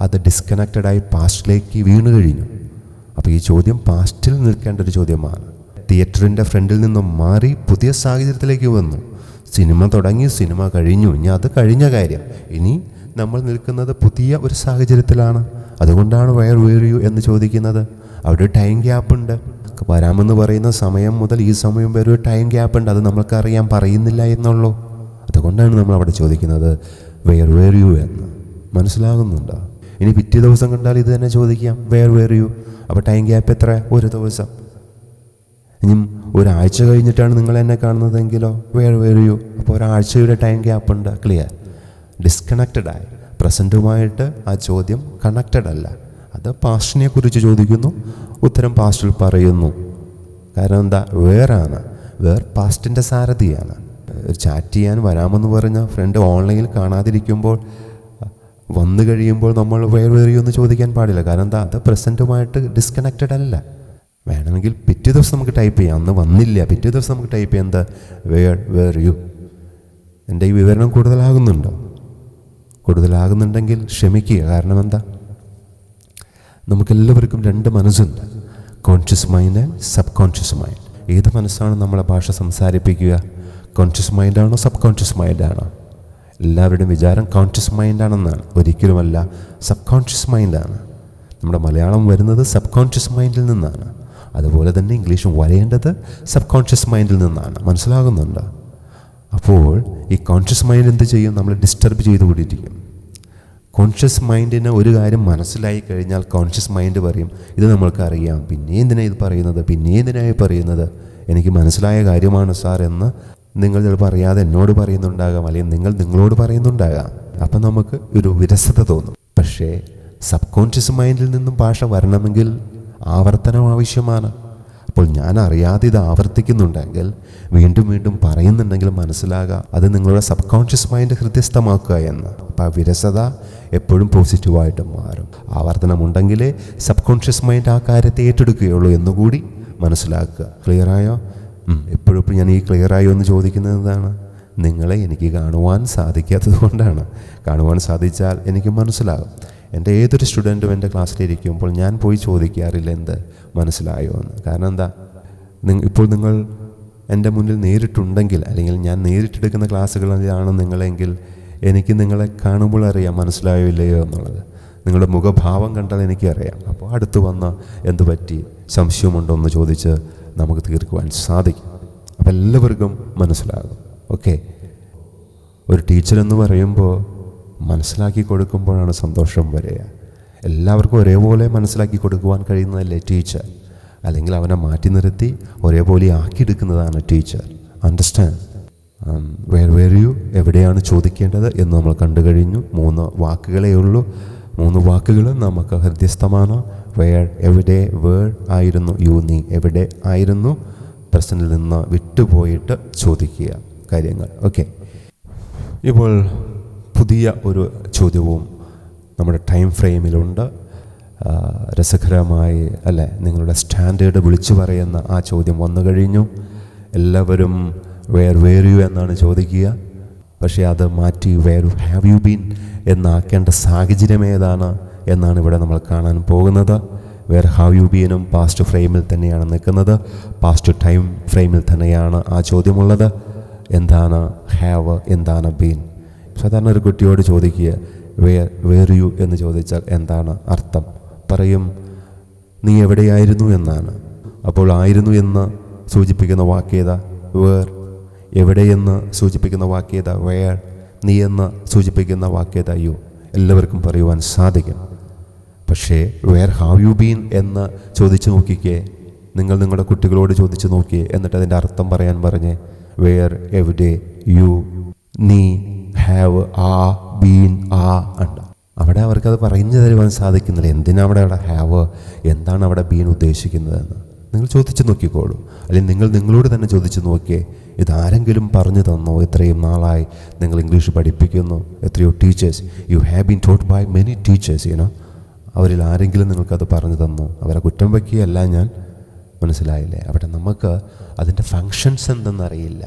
അത് ഡിസ്കണക്റ്റഡായി പാസ്റ്റിലേക്ക് വീണു കഴിഞ്ഞു. അപ്പോൾ ഈ ചോദ്യം പാസ്റ്റിൽ നിൽക്കേണ്ട ഒരു ചോദ്യമാണ്. തിയേറ്ററിൻ്റെ ഫ്രണ്ടിൽ നിന്നും മാറി പുതിയ സാഹചര്യത്തിലേക്ക് വന്നു. സിനിമ തുടങ്ങി, സിനിമ കഴിഞ്ഞു. ഇനി അത് കഴിഞ്ഞ കാര്യം. ഇനി നമ്മൾ നിൽക്കുന്നത് പുതിയ ഒരു സാഹചര്യത്തിലാണ്. അതുകൊണ്ടാണ് വേർ യു എന്ന് ചോദിക്കുന്നത്. അവിടെ ഒരു ടൈം ഗ്യാപ്പ് ഉണ്ട്. വരാമെന്ന് പറയുന്ന സമയം മുതൽ ഈ സമയം വരെ ഒരു ടൈം ഗ്യാപ്പ് ഉണ്ട്. അത് നമ്മൾക്കറിയാൻ, പറയുന്നില്ല എന്നുള്ളൂ. അതുകൊണ്ടാണ് നമ്മൾ അവിടെ ചോദിക്കുന്നത് വേർ യു എന്ന്. മനസ്സിലാകുന്നുണ്ടോ? ഇനി പിറ്റേ ദിവസം കണ്ടാൽ ഇത് തന്നെ ചോദിക്കാം, വേർ യു. അപ്പോൾ ടൈം ഗ്യാപ്പ് എത്ര? ഒരു ദിവസം. ഇനി ഒരാഴ്ച കഴിഞ്ഞിട്ടാണ് നിങ്ങൾ എന്നെ കാണുന്നതെങ്കിലോ വേർ യു. അപ്പോൾ ഒരാഴ്ചയുടെ ടൈം ഗ്യാപ്പ് ഉണ്ട്. ക്ലിയർ? ഡിസ്കണക്റ്റഡായി. പ്രസൻറ്റുമായിട്ട് ആ ചോദ്യം കണക്റ്റഡ് അല്ല. അത് പാസ്റ്റിനെ കുറിച്ച് ചോദിക്കുന്നു, ഉത്തരം പാസ്റ്റിൽ പറയുന്നു. കാരണം എന്താ? വേറാണ്. പാസ്റ്റിൻ്റെ സാരഥിയാണ്. ചാറ്റ് ചെയ്യാൻ വരാമെന്ന് പറഞ്ഞ ഫ്രണ്ട് ഓൺലൈനിൽ കാണാതിരിക്കുമ്പോൾ, വന്നു കഴിയുമ്പോൾ നമ്മൾ വേർ യു എന്ന് ചോദിക്കാൻ പാടില്ല. കാരണം എന്താ? അത് പ്രസൻറ്റുമായിട്ട് ഡിസ്കണക്റ്റഡ് അല്ല. വേണമെങ്കിൽ പിറ്റേ ദിവസം നമുക്ക് ടൈപ്പ് ചെയ്യാം. അന്ന് വന്നില്ല, പിറ്റേ ദിവസം നമുക്ക് ടൈപ്പ് ചെയ്യാം. എന്താ? Where you. എൻ്റെ ഈ വിവരണം കൂടുതലാകുന്നുണ്ടോ? കൂടുതലാകുന്നുണ്ടെങ്കിൽ ക്ഷമിക്കുക. കാരണം എന്താ? നമുക്കെല്ലാവർക്കും 2 മനസ്സുണ്ട്, conscious mind and sub conscious mind. ഏത് മനസ്സാണ് നമ്മളെ ഭാഷ സംസാരിപ്പിക്കുക? കോൺഷ്യസ് മൈൻഡാണോ സബ് കോൺഷ്യസ് മൈൻഡാണോ? എല്ലാവരുടെയും വിചാരം കോൺഷ്യസ് മൈൻഡാണെന്നാണ്. ഒരിക്കലുമല്ല, സബ് കോൺഷ്യസ് മൈൻഡാണ്. നമ്മുടെ മലയാളം വരുന്നത് സബ് കോൺഷ്യസ് മൈൻഡിൽ നിന്നാണ്. അതുപോലെ തന്നെ ഇംഗ്ലീഷും വരേണ്ടത് സബ് കോൺഷ്യസ് മൈൻഡിൽ നിന്നാണ്. മനസ്സിലാകുന്നുണ്ടോ? അപ്പോൾ ഈ കോൺഷ്യസ് മൈൻഡ് എന്ത് ചെയ്യും? നമ്മൾ ഡിസ്റ്റർബ് ചെയ്തുകൊണ്ടിരിക്കും. കോൺഷ്യസ് മൈൻഡിന് ഒരു കാര്യം മനസ്സിലായി കഴിഞ്ഞാൽ കോൺഷ്യസ് മൈൻഡ് പറയും, ഇത് നമ്മൾക്കറിയാം, പിന്നെ എന്തിനാണ് ഇത് പറയുന്നത്, പിന്നെ എന്തിനായി പറയുന്നത്, എനിക്ക് മനസ്സിലായ കാര്യമാണ് സാർ എന്ന് നിങ്ങൾ ചിലപ്പോൾ അറിയാതെ എന്നോട് പറയുന്നുണ്ടാകാം, അല്ലെങ്കിൽ നിങ്ങൾ നിങ്ങളോട് പറയുന്നുണ്ടാകാം. അപ്പം നമുക്ക് ഒരു വിരസത തോന്നും. പക്ഷേ സബ് കോൺഷ്യസ് മൈൻഡിൽ നിന്നും ഭാഷ വരണമെങ്കിൽ ആവർത്തനം ആവശ്യമാണ്. അപ്പോൾ ഞാൻ അറിയാതെ ഇത് ആവർത്തിക്കുന്നുണ്ടെങ്കിൽ, വീണ്ടും വീണ്ടും പറയുന്നുണ്ടെങ്കിൽ മനസ്സിലാകുക അത് നിങ്ങളുടെ സബ് കോൺഷ്യസ് മൈൻഡ് ഹൃദയസ്ഥമാക്കുക എന്ന്. അപ്പോൾ ആ വിരസത എപ്പോഴും പോസിറ്റീവായിട്ട് മാറും. ആവർത്തനമുണ്ടെങ്കിലേ സബ് കോൺഷ്യസ് മൈൻഡ് ആ കാര്യത്തെ ഏറ്റെടുക്കുകയുള്ളൂ എന്നുകൂടി മനസ്സിലാക്കുക. ക്ലിയറായോ? എപ്പോഴും ഞാൻ ഈ ക്ലിയറായോ എന്ന് ചോദിക്കുന്നത് എന്താണ്? നിങ്ങളെ എനിക്ക് കാണുവാൻ സാധിക്കാത്തത് കൊണ്ടാണ്. കാണുവാൻ സാധിച്ചാൽ എനിക്ക് മനസ്സിലാകും. എൻ്റെ ഏതൊരു സ്റ്റുഡൻറ്റും എൻ്റെ ക്ലാസ്സിലിരിക്കുമ്പോൾ ഞാൻ പോയി ചോദിക്കാറില്ല എന്ത് മനസ്സിലായോ എന്ന്. കാരണം എന്താ? ഇപ്പോൾ നിങ്ങൾ എൻ്റെ മുന്നിൽ നേരിട്ടുണ്ടെങ്കിൽ, അല്ലെങ്കിൽ ഞാൻ നേരിട്ടെടുക്കുന്ന ക്ലാസ്സുകളിലാണ് നിങ്ങളെങ്കിൽ, എനിക്ക് നിങ്ങളെ കാണുമ്പോൾ അറിയാം മനസ്സിലായോ ഇല്ലയോ എന്നുള്ളത്. നിങ്ങളുടെ മുഖഭാവം കണ്ടാൽ എനിക്കറിയാം. അപ്പോൾ അടുത്ത് വന്ന് എന്ത് പറ്റി, സംശയമുണ്ടോ എന്ന് ചോദിച്ച് നമുക്ക് തീർക്കുവാൻ സാധിക്കും. അപ്പം എല്ലാവർക്കും മനസ്സിലാകും. ഓക്കെ, ഒരു ടീച്ചർ എന്ന് പറയുമ്പോൾ മനസ്സിലാക്കി കൊടുക്കുമ്പോഴാണ് സന്തോഷം വരിക. എല്ലാവർക്കും ഒരേപോലെ മനസ്സിലാക്കി കൊടുക്കുവാൻ കഴിയുന്നതല്ലേ ടീച്ചർ? അല്ലെങ്കിൽ അവനെ മാറ്റി നിർത്തി ഒരേപോലെ ആക്കിയെടുക്കുന്നതാണ് ടീച്ചർ. അണ്ടർസ്റ്റാൻഡ്? വേർ യു എവിടെയാണ് ചോദിക്കേണ്ടത് എന്ന് നമ്മൾ കണ്ടു കഴിഞ്ഞു. 3 വാക്കുകളേ ഉള്ളൂ. 3 വാക്കുകൾ നമുക്ക് ഹൃദയസ്ഥമാണ്. എവിടെ, വേർ ആയിരുന്നു, യു നീ എവിടെ ആയിരുന്നു. പ്രശ്നത്തിൽ നിന്ന് വിട്ടുപോയിട്ട് ചോദിക്കുക കാര്യങ്ങൾ. ഓക്കെ, ഇപ്പോൾ പുതിയ ഒരു ചോദ്യവും നമ്മുടെ ടൈം ഫ്രെയിമിലുണ്ട്. രസകരമായി അല്ലേ, നിങ്ങളുടെ സ്റ്റാൻഡേർഡ് വിളിച്ചു പറയുന്ന ആ ചോദ്യം വന്നു കഴിഞ്ഞു. എല്ലാവരും വേർ യു എന്നാണ് ചോദിക്കുക. പക്ഷേ അത് മാറ്റി വേർ ഹാവ് യു ബീൻ എന്നാക്കേണ്ട സാഹചര്യം ഏതാണ് എന്നാണ് ഇവിടെ നമ്മൾ കാണാൻ പോകുന്നത്. വേർ ഹാവ് യു ബീനും പാസ്റ്റ് ഫ്രെയിമിൽ തന്നെയാണ് നിൽക്കുന്നത്. പാസ്റ്റ് ടൈം ഫ്രെയിമിൽ തന്നെയാണ് ആ ചോദ്യമുള്ളത്. എന്താണ് ഹാവ്, എന്താണ് ബീൻ? സാധാരണ ഒരു കുട്ടിയോട് ചോദിക്കുക വേർ യു എന്ന് ചോദിച്ചാൽ എന്താണ് അർത്ഥം? പറയും നീ എവിടെയായിരുന്നു എന്നാണ്. അപ്പോൾ ആയിരുന്നു എന്ന് സൂചിപ്പിക്കുന്ന വാക്കേത വേർ, എവിടെയെന്ന് സൂചിപ്പിക്കുന്ന വാക്കേത വേർ, നീ എന്ന് സൂചിപ്പിക്കുന്ന വാക്കേത യു. എല്ലാവർക്കും പറയുവാൻ സാധിക്കും. പക്ഷേ വേർ ഹാവ് യു ബീൻ എന്ന് ചോദിച്ചു നോക്കിക്കേ, നിങ്ങൾ നിങ്ങളുടെ കുട്ടികളോട് ചോദിച്ചു നോക്കിയേ, എന്നിട്ട് അതിൻ്റെ അർത്ഥം പറയാൻ പറഞ്ഞേ. വേർ, എവിടെ, യു, നീ, ഹാവ്, ആ, ബീൻ, ആ ഉണ്ട്. അവിടെ അവർക്കത് പറഞ്ഞു തരുവാൻ സാധിക്കുന്നില്ല. എന്തിനാ അവിടെ ഹാവ്, എന്താണ് അവിടെ ബീൻ ഉദ്ദേശിക്കുന്നതെന്ന് നിങ്ങൾ ചോദിച്ചു നോക്കിക്കോളൂ. അല്ലെങ്കിൽ നിങ്ങൾ നിങ്ങളോട് തന്നെ ചോദിച്ചു നോക്കിയേ, ഇതാരെങ്കിലും പറഞ്ഞു തന്നോ? ഇത്രയും നാളായി നിങ്ങൾ ഇംഗ്ലീഷ് പഠിപ്പിക്കുന്നു, എത്രയോ teachers, you have been taught by many teachers, അവരിൽ ആരെങ്കിലും നിങ്ങൾക്കത് പറഞ്ഞു തന്നു? അവരെ കുറ്റം വയ്ക്കുകയല്ല ഞാൻ, മനസ്സിലായില്ലേ? അവിടെ നമുക്ക് അതിൻ്റെ ഫങ്ഷൻസ് എന്തെന്നറിയില്ല.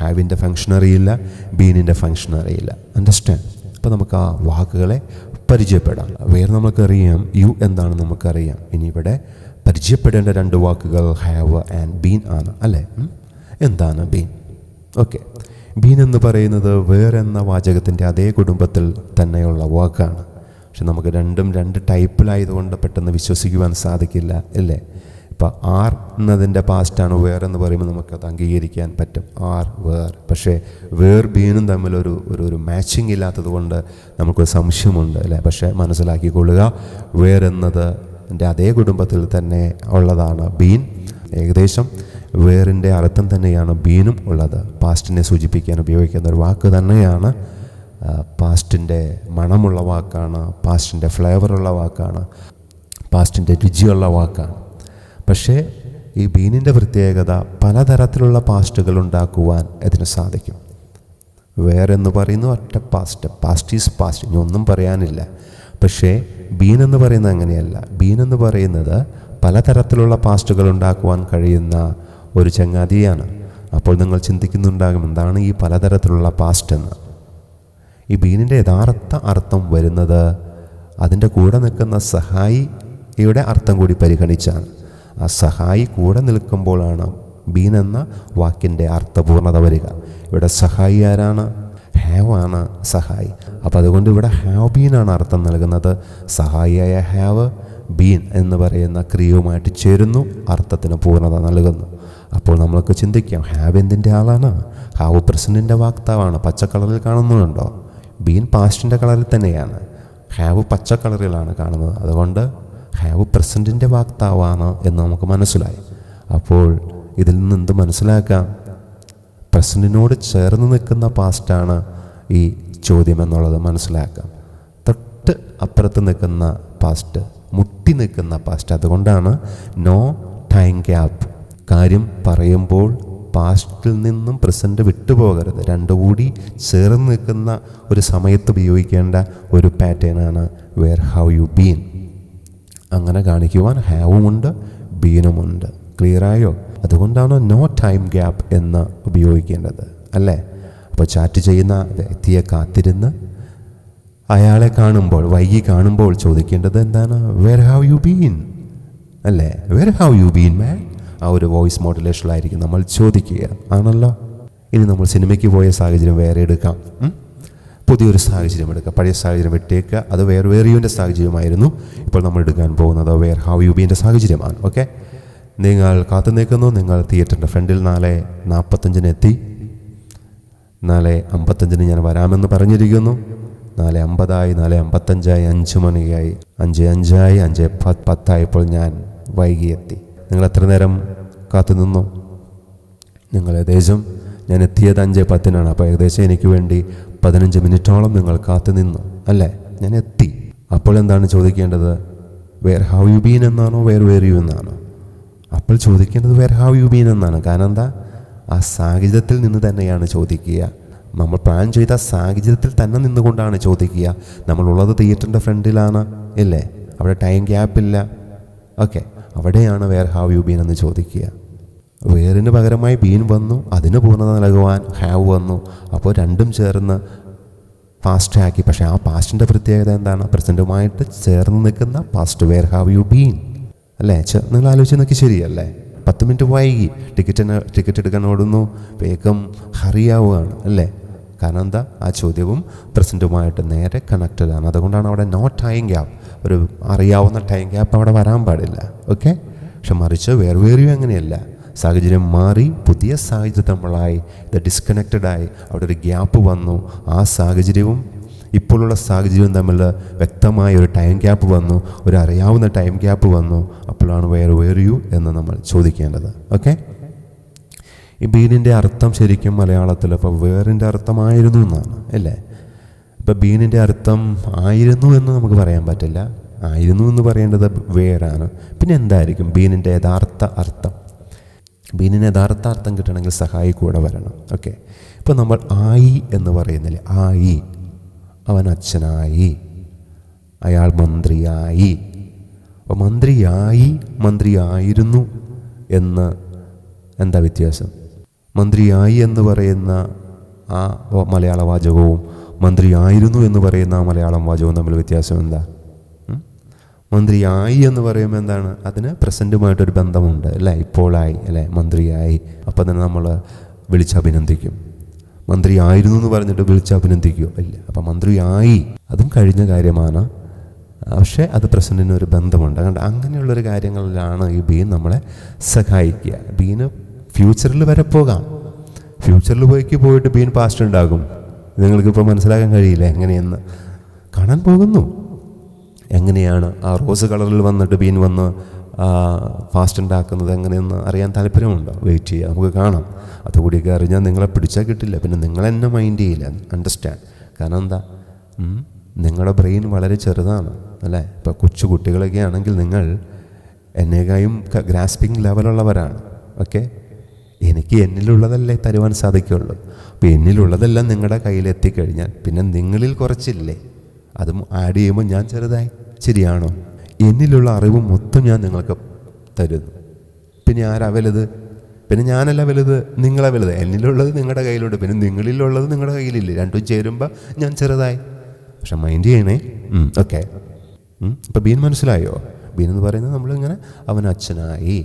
ഹാവിൻ്റെ ഫങ്ഷൻ അറിയില്ല, ബീനിൻ്റെ ഫങ്ഷൻ അറിയില്ല. അണ്ടർസ്റ്റാൻഡ്? അപ്പോൾ നമുക്ക് ആ വാക്കുകളെ പരിചയപ്പെടാം. വേറെ നമുക്കറിയാം യു എന്താണെന്ന് നമുക്കറിയാം. ഇനി ഇവിടെ പരിചയപ്പെടേണ്ട രണ്ട് വാക്കുകൾ ഹാവ് ആൻഡ് ബീൻ ആണ്, അല്ലേ? എന്താണ് ബീൻ? ഓക്കെ, ബീൻ എന്ന് പറയുന്നത് വേർ എന്ന വാചകത്തിൻ്റെ അതേ കുടുംബത്തിൽ തന്നെയുള്ള വാക്കാണ്. പക്ഷെ നമുക്ക് രണ്ടും രണ്ട് ടൈപ്പിലായതുകൊണ്ട് പെട്ടെന്ന് വിശ്വസിക്കുവാൻ സാധിക്കില്ല, അല്ലേ? ഇപ്പോൾ ആർ എന്നതിൻ്റെ പാസ്റ്റാണ് വേർ എന്ന് പറയുമ്പോൾ നമുക്കത് അംഗീകരിക്കാൻ പറ്റും, ആർ വേർ. പക്ഷേ വേർ ബീനും തമ്മിലൊരു ഒരു മാച്ചിങ് ഇല്ലാത്തത് കൊണ്ട് നമുക്കൊരു സംശയമുണ്ട്, അല്ലേ? പക്ഷേ മനസ്സിലാക്കിക്കൊള്ളുക, വേർ എന്നത് അതേ കുടുംബത്തിൽ തന്നെ ഉള്ളതാണ് ബീൻ. ഏകദേശം വേറിൻ്റെ അർത്ഥം തന്നെയാണ് ബീനും ഉള്ളത്. പാസ്റ്റിനെ സൂചിപ്പിക്കാൻ ഉപയോഗിക്കുന്ന ഒരു വാക്ക് തന്നെയാണ്. പാസ്റ്റിൻ്റെ മണമുള്ള വാക്കാണ്, പാസ്റ്റിൻ്റെ ഫ്ലേവറുള്ള വാക്കാണ്, പാസ്റ്റിൻ്റെ രുചിയുള്ള വാക്കാണ്. പക്ഷേ ഈ ബീനിൻ്റെ പ്രത്യേകത പലതരത്തിലുള്ള പാസ്റ്റുകൾ ഉണ്ടാക്കുവാൻ ഇതിന് സാധിക്കും. വേറെന്ന് പറയുന്നു ഒറ്റ പാസ്റ്റ്, പാസ്റ്റ് ഈസ് പാസ്റ്റ്, ഇനി ഒന്നും പറയാനില്ല. പക്ഷേ ബീൻ എന്ന് പറയുന്നത് അങ്ങനെയല്ല. ബീൻ എന്ന് പറയുന്നത് പലതരത്തിലുള്ള പാസ്റ്റുകൾ ഉണ്ടാക്കുവാൻ കഴിയുന്ന ഒരു ചങ്ങാതിയാണ്. അപ്പോൾ നിങ്ങൾ ചിന്തിക്കുന്നുണ്ടാകും, എന്താണ് ഈ പലതരത്തിലുള്ള പാസ്റ്റ് എന്ന്? ഈ ബീനിൻ്റെ യഥാർത്ഥ അർത്ഥം വരുന്നത് അതിൻ്റെ കൂടെ നിൽക്കുന്ന സഹായിയുടെ അർത്ഥം കൂടി പരിഗണിച്ചാണ്. ആ സഹായി കൂടെ നിൽക്കുമ്പോഴാണ് ബീൻ എന്ന വാക്കിൻ്റെ അർത്ഥപൂർണത വരിക. ഇവിടെ സഹായി ആരാണ്? ഹാവ് ആണ് സഹായി. അപ്പോൾ അതുകൊണ്ട് ഇവിടെ ഹാവ് ബീനാണ് അർത്ഥം നൽകുന്നത്. സഹായിയായ ഹാവ് ബീൻ എന്ന് പറയുന്ന ക്രിയയുമായിട്ട് ചേരുന്നു, അർത്ഥത്തിന് പൂർണ്ണത നൽകുന്നു. അപ്പോൾ നമ്മൾക്ക് ചിന്തിക്കാം, ഹാവ് എന്തിൻ്റെ ആളാണ്? ഹാവ് പ്രസൻറ്റിൻ്റെ വാക്താവാണ്. പച്ച കളറിൽ കാണുന്നുണ്ടോ? ബീൻ പാസ്റ്റിൻ്റെ കളറിൽ തന്നെയാണ്, ഹാവ് പച്ച കളറിലാണ് കാണുന്നത്. അതുകൊണ്ട് ഹാവ് പ്രസൻറ്റിൻ്റെ വാക്താവാണ് എന്ന് നമുക്ക് മനസ്സിലായി. അപ്പോൾ ഇതിൽ നിന്ന് എന്ത് മനസ്സിലാക്കാം? പ്രസൻറ്റിനോട് ചേർന്ന് നിൽക്കുന്ന പാസ്റ്റാണ് ഈ ചോദ്യം എന്നുള്ളത് മനസ്സിലാക്കാം. തൊട്ട് അപ്പുറത്ത് നിൽക്കുന്ന പാസ്റ്റ്, മുട്ടി നിൽക്കുന്ന പാസ്റ്റ്. അതുകൊണ്ടാണ് നോ ടൈം ഗ്യാപ്പ്. കാര്യം പറയുമ്പോൾ പാസ്റ്റിൽ നിന്നും പ്രസൻറ്റ് വിട്ടുപോകരുത്. രണ്ടും കൂടി ചേർന്ന് നിൽക്കുന്ന ഒരു സമയത്ത് ഉപയോഗിക്കേണ്ട ഒരു പാറ്റേണാണ് വേർ ഹൗ യു ബീൻ. അങ്ങനെ കാണിക്കുവാൻ ഹാവുമുണ്ട് ബീനുമുണ്ട്. ക്ലിയറായോ? അതുകൊണ്ടാണ് നോ ടൈം ഗ്യാപ്പ് എന്ന് ഉപയോഗിക്കേണ്ടത്, അല്ലേ? അപ്പോൾ ചാറ്റ് ചെയ്യുന്ന വ്യക്തിയെ കാത്തിരുന്ന് അയാളെ കാണുമ്പോൾ, വൈകി കാണുമ്പോൾ ചോദിക്കേണ്ടത് എന്താണ്? വേർ ഹാവ് യു ബീൻ, അല്ലേ? വേർ ഹാവ് യു ബീൻ മാൻ. ആ ഒരു വോയിസ് മോഡുലേഷനിലായിരിക്കും നമ്മൾ ചോദിക്കുക, ആണല്ലോ. ഇനി നമ്മൾ സിനിമയ്ക്ക് പോയ സാഹചര്യം വേറെ എടുക്കാം, പുതിയൊരു സാഹചര്യം എടുക്കുക. പഴയ സാഹചര്യം വിട്ടേക്കുക, അത് വേറിയുവിൻ്റെ സാഹചര്യമായിരുന്നു. ഇപ്പോൾ നമ്മൾ എടുക്കാൻ പോകുന്നത് വേർ ഹാവ് യു ബീൻ്റെ സാഹചര്യമാണ്. ഓക്കെ, നിങ്ങൾ കാത്തു നിൽക്കുന്നു. നിങ്ങൾ തിയേറ്ററിൻ്റെ ഫ്രണ്ടിൽ 4:45 എത്തി. 4:55 ഞാൻ വരാമെന്ന് പറഞ്ഞിരിക്കുന്നു. 4:50 4:55 5 മണിയായി, 5:05 5:10 ഞാൻ വൈകി എത്തി. നിങ്ങൾ എത്ര നേരം കാത്തു നിന്നു? നിങ്ങൾ ഏകദേശം, ഞാൻ എത്തിയത് 5:10 അപ്പോൾ ഏകദേശം എനിക്ക് വേണ്ടി 15 മിനിറ്റോളം നിങ്ങൾ കാത്തു നിന്നു, അല്ലേ? ഞാൻ എത്തി. അപ്പോൾ എന്താണ് ചോദിക്കേണ്ടത്? വേർ ഹാവ് യു ബീൻ എന്നാണോ വേർ യു എന്നാണോ? അപ്പോൾ ചോദിക്കേണ്ടത് വേർ ഹാവ് യു ബീൻ എന്നാണ്. കാരണം എന്താ? ആ സാഹചര്യത്തിൽ നിന്ന് തന്നെയാണ് ചോദിക്കുക. നമ്മൾ പ്ലാൻ ചെയ്ത സാഹചര്യത്തിൽ തന്നെ നിന്നുകൊണ്ടാണ് ചോദിക്കുക. നമ്മളുള്ളത് തിയേറ്ററിൻ്റെ ഫ്രണ്ടിലാണ്, ഇല്ലേ? അവിടെ ടൈം ഗ്യാപ്പില്ല. ഓക്കെ, അവിടെയാണ് വേർ ഹാവ് യു ബീൻ എന്ന് ചോദിക്കുക. വേറിന് പകരമായി ബീൻ വന്നു, അതിന് പൂർണ്ണത നൽകുവാൻ ഹാവ് വന്നു. അപ്പോൾ രണ്ടും ചേർന്ന് പാസ്റ്റ് ആക്കി. പക്ഷേ ആ പാസ്റ്റിൻ്റെ പ്രത്യേകത എന്താണ്? പ്രസൻറ്റുമായിട്ട് ചേർന്ന് നിൽക്കുന്ന past, where have you been, അല്ലേ? നിങ്ങൾ ആലോചിച്ച് നോക്കി, ശരിയല്ലേ? 10 മിനിറ്റ് വൈകി, ടിക്കറ്റ് എടുക്കാൻ ഓടുന്നു, വേഗം ഹറിയാവുകയാണ്, അല്ലേ? കാരണം എന്താ? ആ ചോദ്യവും പ്രസൻറ്റുമായിട്ട് നേരെ കണക്റ്റഡ് ആണ്. അതുകൊണ്ടാണ് അവിടെ നോ ടൈം ഗ്യാപ്പ്, ഒരു അറിയാവുന്ന ടൈം ഗ്യാപ്പ് അവിടെ വരാൻ പാടില്ല. ഓക്കെ, പക്ഷെ മറിച്ച് വേറെയും അങ്ങനെയല്ല. സാഹചര്യം മാറി, പുതിയ സാഹചര്യം നമ്മളായി, ഇത് ഡിസ്കണക്റ്റഡായി, അവിടെ ഒരു ഗ്യാപ്പ് വന്നു. ആ സാഹചര്യവും ഇപ്പോഴുള്ള സാഹചര്യം തമ്മിൽ വ്യക്തമായ ഒരു ടൈം ഗ്യാപ്പ് വന്നു, ഒരു അറിയാവുന്ന ടൈം ഗ്യാപ്പ് വന്നു. അപ്പോഴാണ് വേർ യു എന്ന് നമ്മൾ ചോദിക്കേണ്ടത്. ഓക്കെ, ഈ ബീനിൻ്റെ അർത്ഥം ശരിക്കും മലയാളത്തിൽ ഇപ്പോൾ വേറിൻ്റെ അർത്ഥമായിരുന്നു എന്നാണ് അല്ലേ. ഇപ്പോൾ ബീനിൻ്റെ അർത്ഥം ആയിരുന്നു എന്ന് നമുക്ക് പറയാൻ പറ്റില്ല. ആയിരുന്നു എന്ന് പറയേണ്ടത് വേറാണ്. പിന്നെ എന്തായിരിക്കും ബീനിൻ്റെ യഥാർത്ഥ അർത്ഥം? ബീനിന് യഥാർത്ഥ അർത്ഥം കിട്ടണമെങ്കിൽ സഹായി കൂടെ വരണം. ഓക്കെ, ഇപ്പോൾ നമ്മൾ ആയി എന്ന് പറയുന്നില്ലേ, ആയി, അവൻ അച്ഛനായി, അയാൾ മന്ത്രിയായി. അപ്പോൾ മന്ത്രിയായി, മന്ത്രിയായിരുന്നു എന്ന് എന്താ വ്യത്യാസം? മന്ത്രിയായി എന്ന് പറയുന്ന ആ മലയാള വാചകവും മന്ത്രിയായിരുന്നു എന്ന് പറയുന്ന ആ മലയാളം വാചകവും തമ്മിൽ വ്യത്യാസം എന്താ? മന്ത്രിയായി എന്ന് പറയുമ്പോൾ എന്താണ്? അതിന് പ്രസൻറ്റുമായിട്ടൊരു ബന്ധമുണ്ട് അല്ലേ. ഇപ്പോഴായി അല്ലേ, മന്ത്രിയായി. അപ്പം തന്നെ നമ്മൾ വിളിച്ചഭിനന്ദിക്കും. മന്ത്രിയായിരുന്നു എന്ന് പറഞ്ഞിട്ട് വിളിച്ചഭിനന്ദിക്കുമോ? ഇല്ല. അപ്പം മന്ത്രിയായി അതും കഴിഞ്ഞ കാര്യമാണ്, പക്ഷേ അത് പ്രസൻറ്റിനൊരു ബന്ധമുണ്ട്. അതുകൊണ്ട് അങ്ങനെയുള്ളൊരു കാര്യങ്ങളിലാണ് ഈ ബീൻ നമ്മളെ സഹായിക്കുക. ബീന് ഫ്യൂച്ചറിൽ വരെ പോകാം. ഫ്യൂച്ചറിൽ പോയിട്ട് ബീൻ പാസ്റ്റ് ഉണ്ടാകും. നിങ്ങൾക്കിപ്പോൾ മനസ്സിലാക്കാൻ കഴിയില്ല എങ്ങനെയെന്ന്. കാണാൻ പോകുന്നു എങ്ങനെയാണ് ആ റോസ് കളറിൽ വന്നിട്ട് ബീൻ വന്ന് ഫാസ്റ്റ് ഉണ്ടാക്കുന്നത് എങ്ങനെയെന്ന് അറിയാൻ താല്പര്യമുണ്ടോ? വെയിറ്റ് ചെയ്യുക, നമുക്ക് കാണാം. അതുകൂടിയൊക്കെ അറിഞ്ഞാൽ നിങ്ങളെ പിടിച്ചാൽ കിട്ടില്ല. പിന്നെ നിങ്ങളെന്നെ മൈൻഡ് ചെയ്യില്ല, അണ്ടർസ്റ്റാൻഡ്. കാരണം എന്താ, നിങ്ങളുടെ ബ്രെയിൻ വളരെ ചെറുതാണ് അല്ലേ. ഇപ്പോൾ കൊച്ചു കുട്ടികളൊക്കെ ആണെങ്കിൽ നിങ്ങൾ എന്നേക്കായും ഗ്രാസ്പിംഗ് ലെവലുള്ളവരാണ്. ഓക്കെ, എനിക്ക് എന്നിലുള്ളതല്ലേ തരുവാൻ സാധിക്കുള്ളൂ. അപ്പോൾ എന്നിലുള്ളതെല്ലാം നിങ്ങളുടെ കയ്യിലെത്തിക്കഴിഞ്ഞാൽ പിന്നെ നിങ്ങളിൽ കുറച്ചില്ലേ, അതും ആഡ് ചെയ്യുമ്പോൾ ഞാൻ ചെറുതായി. ശരിയാണോ? എന്നിലുള്ള അറിവ് മൊത്തം ഞാൻ നിങ്ങൾക്ക് തരുന്നു. പിന്നെ ആരാ വലുത്? പിന്നെ ഞാനല്ല വലുത്, നിങ്ങളെ വലുത്. എന്നിലുള്ളത് നിങ്ങളുടെ കയ്യിലുണ്ട്, പിന്നെ നിങ്ങളിലുള്ളത് നിങ്ങളുടെ കയ്യിലില്ലേ. രണ്ടും ചേരുമ്പോൾ ഞാൻ ചെറുതായി. പക്ഷെ മൈൻഡ് ചെയ്യണേ. ഓക്കെ, ഇപ്പം ബീൻ മനസ്സിലായോ? ബീൻ എന്ന് പറയുന്നത് നമ്മളിങ്ങനെ അവൻ അച്ഛനായി.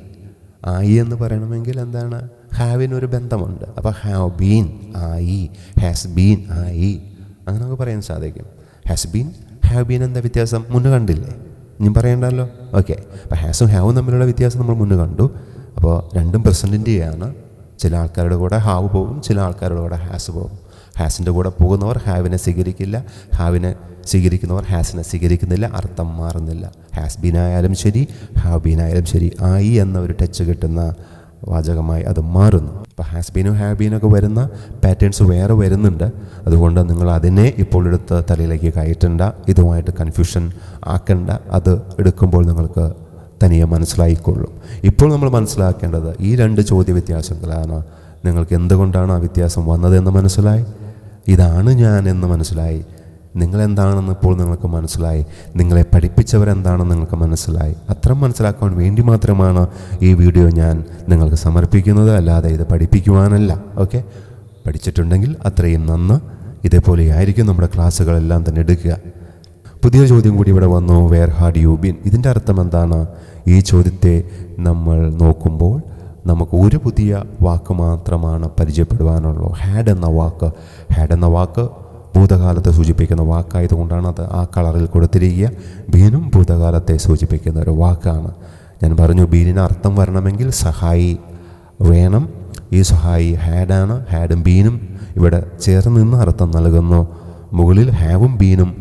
ആയി എന്ന് പറയണമെങ്കിൽ എന്താണ്? ഹാവിനൊരു ബന്ധമുണ്ട്. അപ്പോൾ ഹാവ് ബീൻ ആയി, ഹാസ് ബീൻ ആയി, അങ്ങനെ നമുക്ക് പറയാൻ സാധിക്കും. ഹാസ് ബീൻ, ഹാവ് ബീൻ എന്താ വ്യത്യാസം? മുന്നേ കണ്ടില്ലേ? ഇനി പറയണ്ടല്ലോ. ഓക്കെ, അപ്പോൾ ഹാസും ഹാവും തമ്മിലുള്ള വ്യത്യാസം നമ്മൾ മുന്നേ കണ്ടു. അപ്പോൾ രണ്ടും പ്രസൻറ്റിൻ്റെയാണ്. ചില ആൾക്കാരുടെ കൂടെ ഹാവ് പോകും, ചില ആൾക്കാരുടെ കൂടെ ഹാസ് പോകും. ഹാസിൻ്റെ കൂടെ പോകുന്നവർ ഹാവിനെ സ്വീകരിക്കില്ല, ഹാവിനെ സ്വീകരിക്കുന്നവർ ഹാസിനെ സ്വീകരിക്കുന്നില്ല. അർത്ഥം മാറുന്നില്ല. ഹാസ് ബീൻ ആയാലും ശരി, ഹാവ് ബീൻ ആയാലും ശരി, ആയി എന്ന ഒരു ടച്ച് കിട്ടുന്ന വാചകമായി അത് മാറുന്നു. അപ്പോൾ ഹാസ് ബീനും ഹാവ് ബീനൊക്കെ വരുന്ന പാറ്റേൺസ് വേറെ വരുന്നുണ്ട്. അതുകൊണ്ട് നിങ്ങൾ അതിനെ ഇപ്പോൾ എടുത്ത് തലയിലേക്ക് കയറ്റണ്ട, ഇതുമായിട്ട് കൺഫ്യൂഷൻ ആക്കണ്ട. അത് എടുക്കുമ്പോൾ നിങ്ങൾക്ക് തനിയെ മനസ്സിലായിക്കൊള്ളും. ഇപ്പോൾ നമ്മൾ മനസ്സിലാക്കേണ്ടത് ഈ രണ്ട് ചോദ്യ വ്യത്യാസങ്ങളാണ്. നിങ്ങൾക്ക് എന്തുകൊണ്ടാണ് ആ വ്യത്യാസം വന്നതെന്ന് മനസ്സിലായി, ഇതാണ് ഞാൻ എന്ന് മനസ്സിലായി, നിങ്ങളെന്താണെന്ന് ഇപ്പോൾ നിങ്ങൾക്ക് മനസ്സിലായി, നിങ്ങളെ പഠിപ്പിച്ചവരെന്താണെന്ന് നിങ്ങൾക്ക് മനസ്സിലായി. അത്രയും മനസ്സിലാക്കാൻ വേണ്ടി മാത്രമാണ് ഈ വീഡിയോ ഞാൻ നിങ്ങൾക്ക് സമർപ്പിക്കുന്നത്, അല്ലാതെ ഇത് പഠിപ്പിക്കുവാനല്ല. ഓക്കെ, പഠിച്ചിട്ടുണ്ടെങ്കിൽ അത്രയും നന്ന്. ഇതേപോലെയായിരിക്കും നമ്മുടെ ക്ലാസ്സുകളെല്ലാം തന്നെ എടുക്കുക. പുതിയ ചോദ്യം കൂടി ഇവിടെ വന്നു, വേർ ഹാഡ് യു ബീൻ. ഇതിൻ്റെ അർത്ഥം എന്താണ്? ഈ ചോദ്യത്തെ നമ്മൾ നോക്കുമ്പോൾ നമുക്ക് ഒരു പുതിയ വാക്ക് മാത്രമാണ് പരിചയപ്പെടുവാനുള്ളൂ. ഹാഡ് എന്ന വാക്ക് ഭൂതകാലത്തെ സൂചിപ്പിക്കുന്ന വാക്കായതുകൊണ്ടാണ് അത് ആ കളറിൽ കൊടുത്തിരിക്കുക. ബീനും ഭൂതകാലത്തെ സൂചിപ്പിക്കുന്ന ഒരു വാക്കാണ്. ഞാൻ പറഞ്ഞു, ബീനിന് അർത്ഥം വരണമെങ്കിൽ സഹായി വേണം. ഈ സഹായി ഹാഡാണ്. ഹാഡും ബീനും ഇവിടെ ചേർന്ന് നിന്ന് അർത്ഥം നൽകുന്നു. മുകളിൽ ഹാവും ബീനും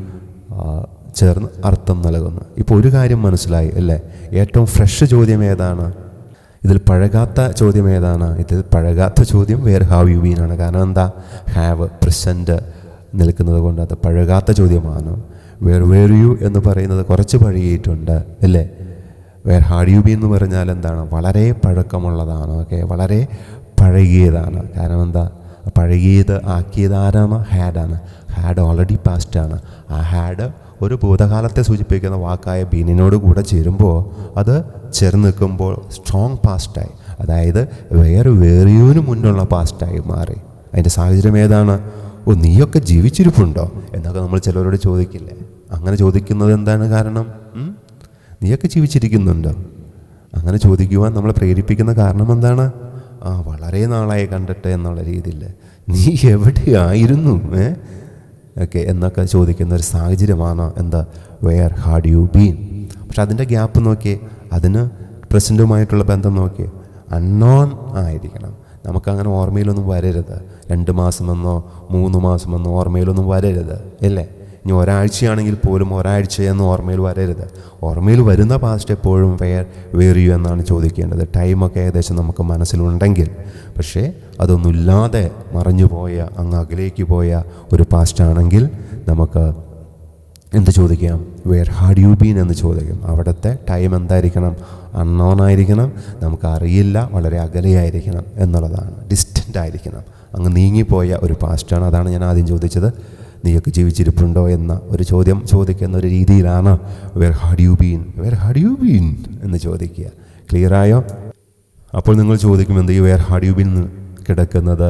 ചേർന്ന് അർത്ഥം നൽകുന്നു. ഇപ്പോൾ ഒരു കാര്യം മനസ്സിലായി അല്ലേ? ഏറ്റവും ഫ്രഷ് ചോദ്യം ഏതാണ്? ഇതിൽ പഴകാത്ത ചോദ്യം ഏതാണ്? ഇതിൽ പഴകാത്ത ചോദ്യം വേർ ഹാവ് യു ബീൻ ആണ്. കാരണം എന്താ? ഹാവ് പ്രസൻറ്റ് നിൽക്കുന്നത് കൊണ്ട് അത് പഴകാത്ത ചോദ്യമാണ്. വേർ യു എന്ന് പറയുന്നത് കുറച്ച് പഴകിയിട്ടുണ്ട് അല്ലേ? വേർ ഹാഡ് യു ബീൻ എന്ന് പറഞ്ഞാൽ എന്താണ്? വളരെ പഴക്കമുള്ളതാണ്. ഓക്കെ, വളരെ പഴകിയതാണ്. കാരണം എന്താ? പഴകിയത് ആക്കിയത് ആരാണ്? ഹാഡാണ്. ഹാഡ് ഓൾറെഡി പാസ്റ്റാണ്. ആ ഹാഡ് ഒരു ഭൂതകാലത്തെ സൂചിപ്പിക്കുന്ന വാക്കായ ബീനിനോട് കൂടെ ചേരുമ്പോൾ അത് ചേർന്ന് നിൽക്കുമ്പോൾ സ്ട്രോങ് പാസ്റ്റായി. അതായത് വേർ യുവിന് മുന്നുള്ള പാസ്റ്റായി മാറി. അതിൻ്റെ സാഹചര്യം ഏതാണ്? ഓ, നീയൊക്കെ ജീവിച്ചിരിപ്പുണ്ടോ എന്നൊക്കെ നമ്മൾ ചിലരോട് ചോദിക്കില്ലേ? അങ്ങനെ ചോദിക്കുന്നത് എന്താണ് കാരണം? നീയൊക്കെ ജീവിച്ചിരിക്കുന്നുണ്ടോ? അങ്ങനെ ചോദിക്കുവാൻ നമ്മളെ പ്രേരിപ്പിക്കുന്ന കാരണം എന്താണ്? വളരെ നാളായി കണ്ടിട്ട് എന്നുള്ള രീതിയിൽ നീ എവിടെയായിരുന്നു ഓക്കെ എന്നൊക്കെ ചോദിക്കുന്ന ഒരു സാഹചര്യമാണ് എന്താ? Where had you been. പക്ഷെ അതിൻ്റെ ഗ്യാപ്പ് നോക്കിയേ, അതിന് പ്രസൻറ്റുമായിട്ടുള്ള ബന്ധം നോക്കിയേ, അൺനോൺ ആയിരിക്കണം. നമുക്കങ്ങനെ ഓർമ്മയിലൊന്നും വരരുത്. 2 മാസമെന്നോ 3 മാസമെന്നോ ഓർമ്മയിലൊന്നും വരരുത് അല്ലേ? ഇനി ഒരാഴ്ചയാണെങ്കിൽ പോലും ഒരാഴ്ചയെന്ന് ഓർമ്മയിൽ വരരുത്. ഓർമ്മയിൽ വരുന്ന പാസ്റ്റ് എപ്പോഴും വേർ യു എന്നാണ് ചോദിക്കേണ്ടത്. ടൈമൊക്കെ ഏകദേശം നമുക്ക് മനസ്സിലുണ്ടെങ്കിൽ. പക്ഷേ അതൊന്നുമില്ലാതെ മറഞ്ഞു പോയ, അങ്ങ് അകലേക്ക് പോയ ഒരു പാസ്റ്റാണെങ്കിൽ നമുക്ക് എന്ത് ചോദിക്കാം? വേർ ഹാഡ് യു ബീൻ എന്ന് ചോദിക്കും. അവിടുത്തെ ടൈം എന്തായിരിക്കണം? അൺനോൺ ആയിരിക്കണം, നമുക്കറിയില്ല, വളരെ അകലെയായിരിക്കണം എന്നുള്ളതാണ്. ഡിസ്റ്റൻ്റ് ആയിരിക്കണം, അങ്ങ് നീങ്ങിപ്പോയ ഒരു പാസ്റ്റാണ്. അതാണ് ഞാൻ ആദ്യം ചോദിച്ചത്, നീയൊക്കെ ജീവിച്ചിരിപ്പുണ്ടോ എന്ന ഒരു ചോദ്യം ചോദിക്കുന്ന ഒരു രീതിയിലാണ് where had you been, where had you been എന്ന് ചോദിക്കുക. ക്ലിയറായോ? അപ്പോൾ നിങ്ങൾ ചോദിക്കും, എന്ത് ഈ വേർ ഹാഡ് യു ബീൻ കിടക്കുന്നത്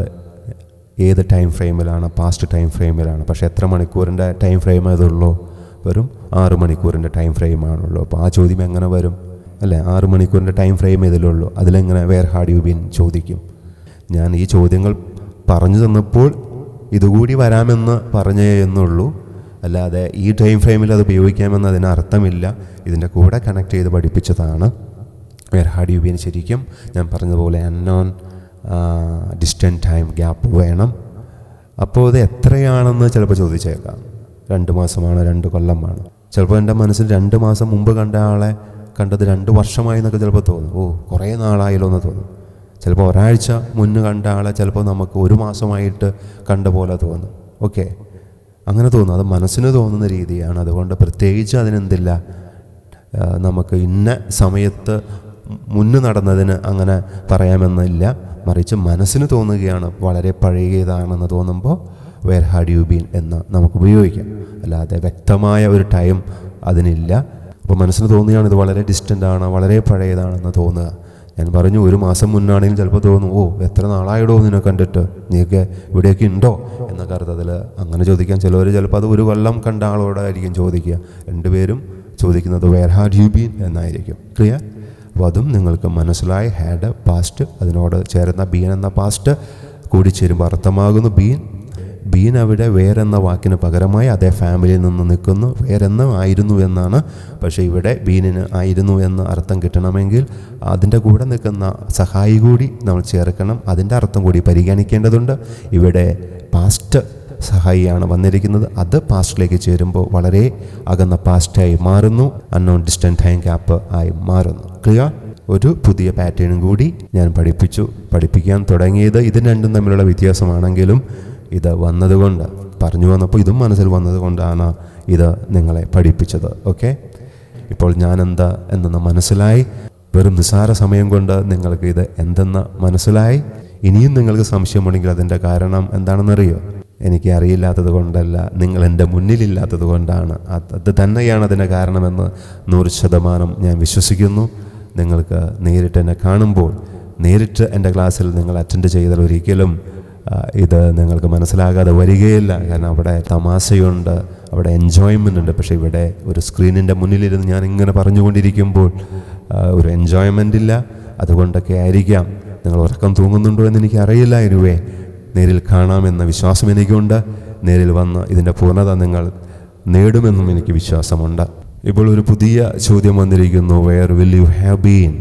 ഏത് ടൈം ഫ്രെയിമിലാണ്? പാസ്റ്റ് ടൈം ഫ്രെയിമിലാണ്. പക്ഷേ എത്ര മണിക്കൂറിൻ്റെ ടൈം ഫ്രെയിം അതുള്ളൂ? വെറും 6 മണിക്കൂറിൻ്റെ ടൈം ഫ്രെയിമാണുള്ളൂ. അപ്പോൾ ആ ചോദ്യം എങ്ങനെ വരും? അല്ലേ, 6 മണിക്കൂറിൻ്റെ ടൈം ഫ്രെയിം ഇതിലുള്ളൂ, അതിലെങ്ങനെ വേർ ഹാഡ് യു ബീൻ ചോദിക്കും? ഞാൻ ഈ ചോദ്യങ്ങൾ പറഞ്ഞു തന്നപ്പോൾ ഇതുകൂടി വരാമെന്ന് പറഞ്ഞേ എന്നുള്ളൂ, അല്ലാതെ ഈ ടൈം ഫ്രെയിമിൽ അത് ഉപയോഗിക്കാമെന്ന് അതിന് അർത്ഥമില്ല. ഇതിൻ്റെ കൂടെ കണക്ട് ചെയ്ത് പഠിപ്പിച്ചതാണ് വേർ ഹാഡ് യു ബീൻ. ശരിക്കും ഞാൻ പറഞ്ഞതുപോലെ അൺനോൺ ഡിസ്റ്റൻറ്റ് ടൈം ഗ്യാപ്പ് വേണം. അപ്പോൾ ഇത് എത്രയാണെന്ന് ചിലപ്പോൾ ചോദിച്ചേക്കാം. 2 മാസമാണ്, 2 കൊല്ലമാണ്. ചിലപ്പോൾ എൻ്റെ മനസ്സിൽ 2 മാസം മുമ്പ് കണ്ട ആളെ കണ്ടത് 2 വർഷമായി എന്നൊക്കെ ചിലപ്പോൾ തോന്നും. ഓ, കുറേ നാളായല്ലോ എന്ന് തോന്നും. ചിലപ്പോൾ ഒരാഴ്ച മുന്ന് കണ്ട ആളെ ചിലപ്പോൾ നമുക്ക് 1 മാസമായിട്ട് കണ്ട പോലെ തോന്നും. ഓക്കെ, അങ്ങനെ തോന്നും. അത് മനസ്സിന് തോന്നുന്ന രീതിയാണ്. അതുകൊണ്ട് പ്രത്യേകിച്ച് അതിനെന്തില്ല, നമുക്ക് ഇന്ന സമയത്ത് മുന്ന് നടന്നതിന് അങ്ങനെ പറയാമെന്നില്ല. മറിച്ച് മനസ്സിന് തോന്നുകയാണ് വളരെ പഴയതാണെന്ന് തോന്നുമ്പോൾ വേർ ഹാഡ് യു ബീൻ എന്ന് നമുക്ക് ഉപയോഗിക്കാം. അല്ലാതെ വ്യക്തമായ ഒരു ടൈം അതിനില്ല. അപ്പോൾ മനസ്സിന് തോന്നുകയാണ് ഇത് വളരെ ഡിസ്റ്റൻ്റ് ആണ്, വളരെ പഴയതാണെന്ന് തോന്നുക. ഞാൻ പറഞ്ഞു 1 മാസം മുന്നാണെങ്കിലും ചിലപ്പോൾ തോന്നും, ഓ എത്ര നാളായിടോ നിന്നെ കണ്ടിട്ട്, നീയൊക്കെ ഇവിടെയൊക്കെ ഉണ്ടോ എന്നൊക്കെ അർത്ഥത്തിൽ അങ്ങനെ ചോദിക്കാൻ. ചിലവർ ചിലപ്പോൾ അത് 1 കൊല്ലം കണ്ട ആളോടായിരിക്കും ചോദിക്കുക. 2 പേരും ചോദിക്കുന്നത് വേർ ഹാഡ് യു ബീൻ എന്നായിരിക്കും. ക്ലിയർ? അപ്പോൾ അതും നിങ്ങൾക്ക് മനസ്സിലായി. ഹാഡ് പാസ്റ്റ്, അതിനോട് ചേരുന്ന ബീൻ എന്ന പാസ്റ്റ് കൂടി ചേരുമ്പോൾ അർത്ഥമാകുന്നു ബീൻ. ബീൻ അവിടെ വേറെന്ന വാക്കിന് പകരമായി അതേ ഫാമിലിയിൽ നിന്ന് നിൽക്കുന്നു. വേറെന്ന് ആയിരുന്നു എന്നാണ്. പക്ഷേ ഇവിടെ ബീനിന് ആയിരുന്നു എന്ന് അർത്ഥം കിട്ടണമെങ്കിൽ അതിൻ്റെ കൂടെ നിൽക്കുന്ന സഹായി കൂടി നമ്മൾ ചേർക്കണം. അതിൻ്റെ അർത്ഥം കൂടി പരിഗണിക്കേണ്ടതുണ്ട്. ഇവിടെ പാസ്റ്റ് സഹായിയാണ് വന്നിരിക്കുന്നത്. അത് പാസ്റ്റിലേക്ക് ചേരുമ്പോൾ വളരെ അകന്ന പാസ്റ്റായി മാറുന്നു, അൺനോൺ ഡിസ്റ്റൻറ്റ് ടൈം ഗ്യാപ്പ് ആയി മാറുന്നു. ക്ലിയർ? ഒരു പുതിയ പാറ്റേണും കൂടി ഞാൻ പഠിപ്പിക്കാൻ തുടങ്ങിയത് ഇത് രണ്ടും തമ്മിലുള്ള വ്യത്യാസമാണെങ്കിലും ഇത് വന്നതുകൊണ്ട്, പറഞ്ഞു വന്നപ്പോൾ ഇതും മനസ്സിൽ വന്നതുകൊണ്ടാണ് ഇത് നിങ്ങളെ പഠിപ്പിച്ചത്. ഓക്കെ, ഇപ്പോൾ ഞാനെന്താ എന്നെന്ന് മനസ്സിലായി. വെറും നിസ്സാര സമയം കൊണ്ട് നിങ്ങൾക്ക് ഇത് എന്തെന്ന് മനസ്സിലായി. ഇനിയും നിങ്ങൾക്ക് സംശയമുണ്ടെങ്കിൽ അതിൻ്റെ കാരണം എന്താണെന്നറിയോ? എനിക്ക് അറിയില്ലാത്തത് കൊണ്ടല്ല, നിങ്ങൾ എൻ്റെ മുന്നിലില്ലാത്തത് കൊണ്ടാണ്. അത് തന്നെയാണ് അതിൻ്റെ കാരണമെന്ന് 100% ഞാൻ വിശ്വസിക്കുന്നു. നിങ്ങൾക്ക് നേരിട്ട് എന്നെ കാണുമ്പോൾ, നേരിട്ട് എൻ്റെ ക്ലാസ്സിൽ നിങ്ങൾ അറ്റൻഡ് ചെയ്താൽ ഒരിക്കലും ഇത് നിങ്ങൾക്ക് മനസ്സിലാകാതെ വരികയില്ല. കാരണം അവിടെ തമാശയുണ്ട്, അവിടെ എൻജോയ്മെൻ്റ് ഉണ്ട്. പക്ഷേ ഇവിടെ ഒരു സ്ക്രീനിൻ്റെ മുന്നിലിരുന്ന് ഞാൻ ഇങ്ങനെ പറഞ്ഞുകൊണ്ടിരിക്കുമ്പോൾ ഒരു എൻജോയ്മെൻ്റ് ഇല്ല. അതുകൊണ്ടൊക്കെ ആയിരിക്കാം നിങ്ങൾ ഉറക്കം തൂങ്ങുന്നുണ്ടോ എന്ന് എനിക്കറിയില്ല. എനിവേ, നേരിൽ കാണാമെന്ന വിശ്വാസം എനിക്കുണ്ട്. നേരിൽ വന്ന് ഇതിൻ്റെ പൂർണ്ണത നിങ്ങൾ നേടുമെന്നും എനിക്ക് വിശ്വാസമുണ്ട്. ഇപ്പോൾ ഒരു പുതിയ ചോദ്യം വന്നിരിക്കുന്നു. Where will you have been?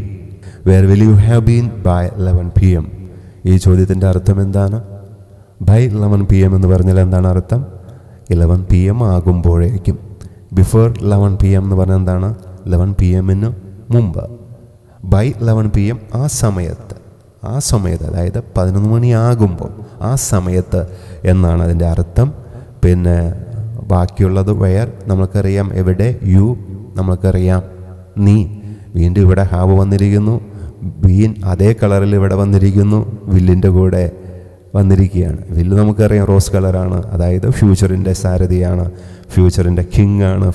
Where will you have been by 11 PM? ഈ ചോദ്യത്തിൻ്റെ അർത്ഥം എന്താണ്? ബൈ 11 PM എന്ന് പറഞ്ഞാൽ എന്താണ് അർത്ഥം? 11 PM ആകുമ്പോഴേക്കും. ബിഫോർ 11 PM എന്ന് പറഞ്ഞാൽ എന്താണ്? 11 PM മുമ്പ്. ബൈ 11 PM ആ സമയത്ത്, അതായത് 11 മണിയാകുമ്പോൾ, ആ സമയത്ത് എന്നാണ് അതിൻ്റെ അർത്ഥം. പിന്നെ ബാക്കിയുള്ളത് വെയർ നമ്മൾക്കറിയാം, എവിടെ, യു നമ്മൾക്കറിയാം, നീ. വീണ്ടും ഇവിടെ ഹാവ് വന്നിരിക്കുന്നു. ബീൻ അതേ കളറിൽ ഇവിടെ വന്നിരിക്കുന്നു, വില്ലിൻ്റെ കൂടെ വന്നിരിക്കുകയാണ്. വില്ല് നമുക്കറിയാം റോസ് കളറാണ്, അതായത് ഫ്യൂച്ചറിൻ്റെ സാരഥിയാണ്, ഫ്യൂച്ചറിൻ്റെ കിങ് ആണ്.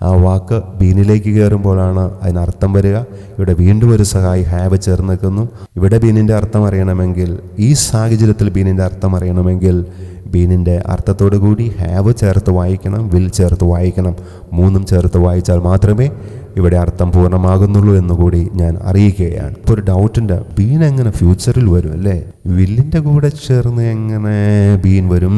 ആ വാക്ക് ബീനിലേക്ക് കയറുമ്പോഴാണ് അതിനർത്ഥം വരിക. ഇവിടെ വീണ്ടും ഒരു സഹായി ഹാവ് ചേർന്ന് നിൽക്കുന്നു. ഇവിടെ ബീനിൻ്റെ അർത്ഥം അറിയണമെങ്കിൽ, ഈ സാഹചര്യത്തിൽ ബീനിൻ്റെ അർത്ഥം അറിയണമെങ്കിൽ ബീനിൻ്റെ അർത്ഥത്തോടു കൂടി ഹാവ് ചേർത്ത് വായിക്കണം, വിൽ ചേർത്ത് വായിക്കണം. 3ഉം ചേർത്ത് വായിച്ചാൽ മാത്രമേ ഇവിടെ അർത്ഥം പൂർണ്ണമാകുന്നുള്ളൂ എന്നുകൂടി ഞാൻ അറിയിക്കുകയാണ്. ഇപ്പോൾ ഒരു ഡൗട്ടുണ്ട്, ബീൻ എങ്ങനെ ഫ്യൂച്ചറിൽ വരും അല്ലേ? വില്ലിൻ്റെ കൂടെ ചേർന്ന് എങ്ങനെ ബീൻ വരും?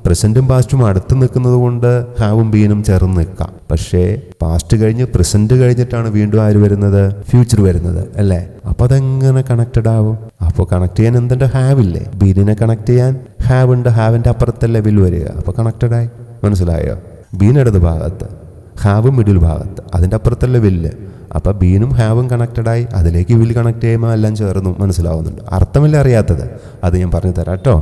പ്രസൻറ്റും പാസ്റ്റും അടുത്ത് നിൽക്കുന്നത് കൊണ്ട് ഹാവും ബീനും ചേർന്ന് നിൽക്കാം. പക്ഷേ പാസ്റ്റ് കഴിഞ്ഞ് പ്രസൻറ്റ് കഴിഞ്ഞിട്ടാണ് വീണ്ടും ആര് വരുന്നത്? ഫ്യൂച്ചർ വരുന്നത് അല്ലേ? അപ്പം അതെങ്ങനെ കണക്റ്റഡ് ആവും? അപ്പോൾ കണക്ട് ചെയ്യാൻ എന്തുണ്ട്? ഹാവില്ലേ? ബീനിനെ കണക്ട് ചെയ്യാൻ ഹാവ് ഉണ്ട്. ഹാവിൻ്റെ അപ്പുറത്തല്ലേ വിൽ വരിക. അപ്പോൾ കണക്റ്റഡായി. മനസ്സിലായോ? ബീൻ ഇടത് ഭാഗത്ത്, ഹാവ് മിഡിൽ ഭാഗത്ത്, അതിൻ്റെ അപ്പുറത്തല്ല വില്ല്. അപ്പോൾ ബീനും ഹാവും കണക്റ്റഡായി, അതിലേക്ക് വില്ല് കണക്ട് ചെയ്യുമ്പോൾ എല്ലാം ചേർന്നു. മനസ്സിലാവുന്നുണ്ട്? അർത്ഥമില്ല അറിയാത്തത്, അത് ഞാൻ പറഞ്ഞു തരാം കേട്ടോ.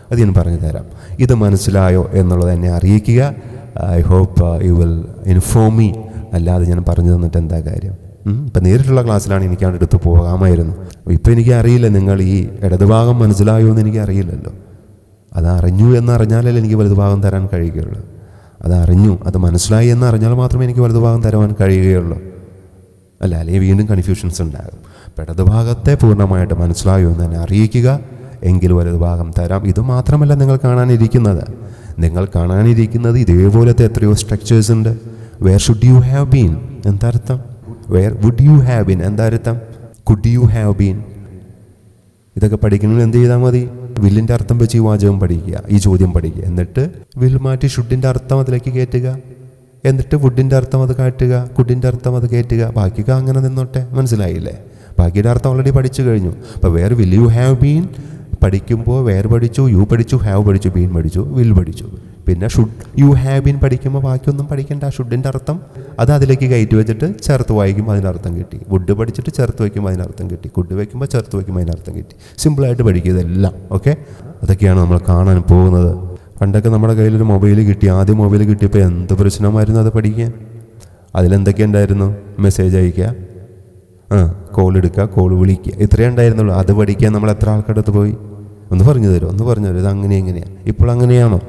അത് ഞാൻ പറഞ്ഞു തരാം. ഇത് മനസ്സിലായോ എന്നുള്ളത് എന്നെ അറിയിക്കുക. I hope you will inform me. അല്ലാതെ ഞാൻ പറഞ്ഞു തന്നിട്ട് എന്താ കാര്യം? ഇപ്പം നേരിട്ടുള്ള ക്ലാസ്സിലാണ് എനിക്ക് അവിടെ എടുത്ത് പോകാമായിരുന്നു. ഇപ്പം എനിക്ക് അറിയില്ല നിങ്ങൾ ഈ ഇടതുഭാഗം മനസ്സിലായോ എന്ന് എനിക്ക് അറിയില്ലല്ലോ. അത് അറിഞ്ഞു എന്നറിഞ്ഞാലല്ലേ എനിക്ക് വലതുഭാഗം തരാൻ കഴിയുകയുള്ളൂ. അത് അറിഞ്ഞു, അത് മനസ്സിലായി എന്ന് അറിഞ്ഞാൽ മാത്രമേ എനിക്ക് വലതുഭാഗം തരുവാൻ കഴിയുകയുള്ളൂ. അല്ല, അല്ലെങ്കിൽ വീണ്ടും കൺഫ്യൂഷൻസ് ഉണ്ടാകും. അപ്പം ഇടതുഭാഗത്തെ പൂർണ്ണമായിട്ട് മനസ്സിലായോ എന്ന് തന്നെ അറിയിക്കുക, എങ്കിൽ വലതുഭാഗം തരാം. ഇത് മാത്രമല്ല നിങ്ങൾ കാണാനിരിക്കുന്നത് ഇതേപോലത്തെ എത്രയോ സ്ട്രക്ചേഴ്സ് ഉണ്ട്. Where should you have been എന്താർത്ഥം? Where would you have been എന്താർത്ഥം? Could you have been? ഇതൊക്കെ പഠിക്കണമെങ്കിൽ എന്ത് ചെയ്താൽ മതി? വില്ലിൻ്റെ അർത്ഥം വെച്ച് ഈ വാചകം പഠിക്കുക, ഈ ചോദ്യം പഠിക്കുക. എന്നിട്ട് വിൽ മാറ്റി ഷുഡിൻ്റെ അർത്ഥം അതിലേക്ക് കയറ്റുക. എന്നിട്ട് വുഡിൻ്റെ അർത്ഥം അത് കാട്ടുക, കുഡിൻ്റെ അർത്ഥം അത് കയറ്റുക. ബാക്കിയൊക്കെ അങ്ങനെ നിന്നോട്ടെ. മനസ്സിലായില്ലേ? ബാക്കിയുടെ അർത്ഥം ഓൾറെഡി പഠിച്ചു കഴിഞ്ഞു. അപ്പോൾ where will you have been പഠിക്കുമ്പോൾ വേർ പഠിച്ചു, യു പഠിച്ചു, ഹാവ് പഠിച്ചു, ബീൻ പഠിച്ചു, വിൽ പഠിച്ചു. പിന്നെ ഷുഡ് യു ഹാവ് ബീൻ പഠിക്കുമ്പോൾ ബാക്കിയൊന്നും പഠിക്കേണ്ട. ഷുഡിൻ്റെ അർത്ഥം അത് അതിലേക്ക് കയറ്റി വെച്ചിട്ട് ചേർത്ത് വായിക്കുമ്പോൾ അതിനർത്ഥം കിട്ടി. വുഡ് പഠിച്ചിട്ട് ചേർത്ത് വയ്ക്കുമ്പോൾ അതിനർത്ഥം കിട്ടി. കുഡ് വയ്ക്കുമ്പോൾ ചേർത്ത് വയ്ക്കുമ്പോൾ അതിനർത്ഥം കിട്ടി. സിമ്പിളായിട്ട് പഠിക്കുക ഇതെല്ലാം. ഓക്കെ, അതൊക്കെയാണ് നമ്മൾ കാണാൻ പോകുന്നത്. പണ്ടൊക്കെ നമ്മുടെ കയ്യിലൊരു മൊബൈൽ കിട്ടി. ആദ്യം മൊബൈൽ കിട്ടിയപ്പോൾ എന്ത് പ്രശ്നമായിരുന്നു അത് പഠിക്കാൻ. അതിലെന്തൊക്കെ ഉണ്ടായിരുന്നു? മെസ്സേജ് അയക്കുക, കോൾ എടുക്കുക, കോൾ വിളിക്കുക, ഇത്രയേ ഉണ്ടായിരുന്നുള്ളൂ. അത് പഠിക്കാൻ നമ്മൾ എത്ര ആൾക്കടുത്ത് പോയി? ഒന്ന് പറഞ്ഞു തരും. ഇത് എങ്ങനെയാണ്? ഇപ്പോൾ അങ്ങനെയാണോ?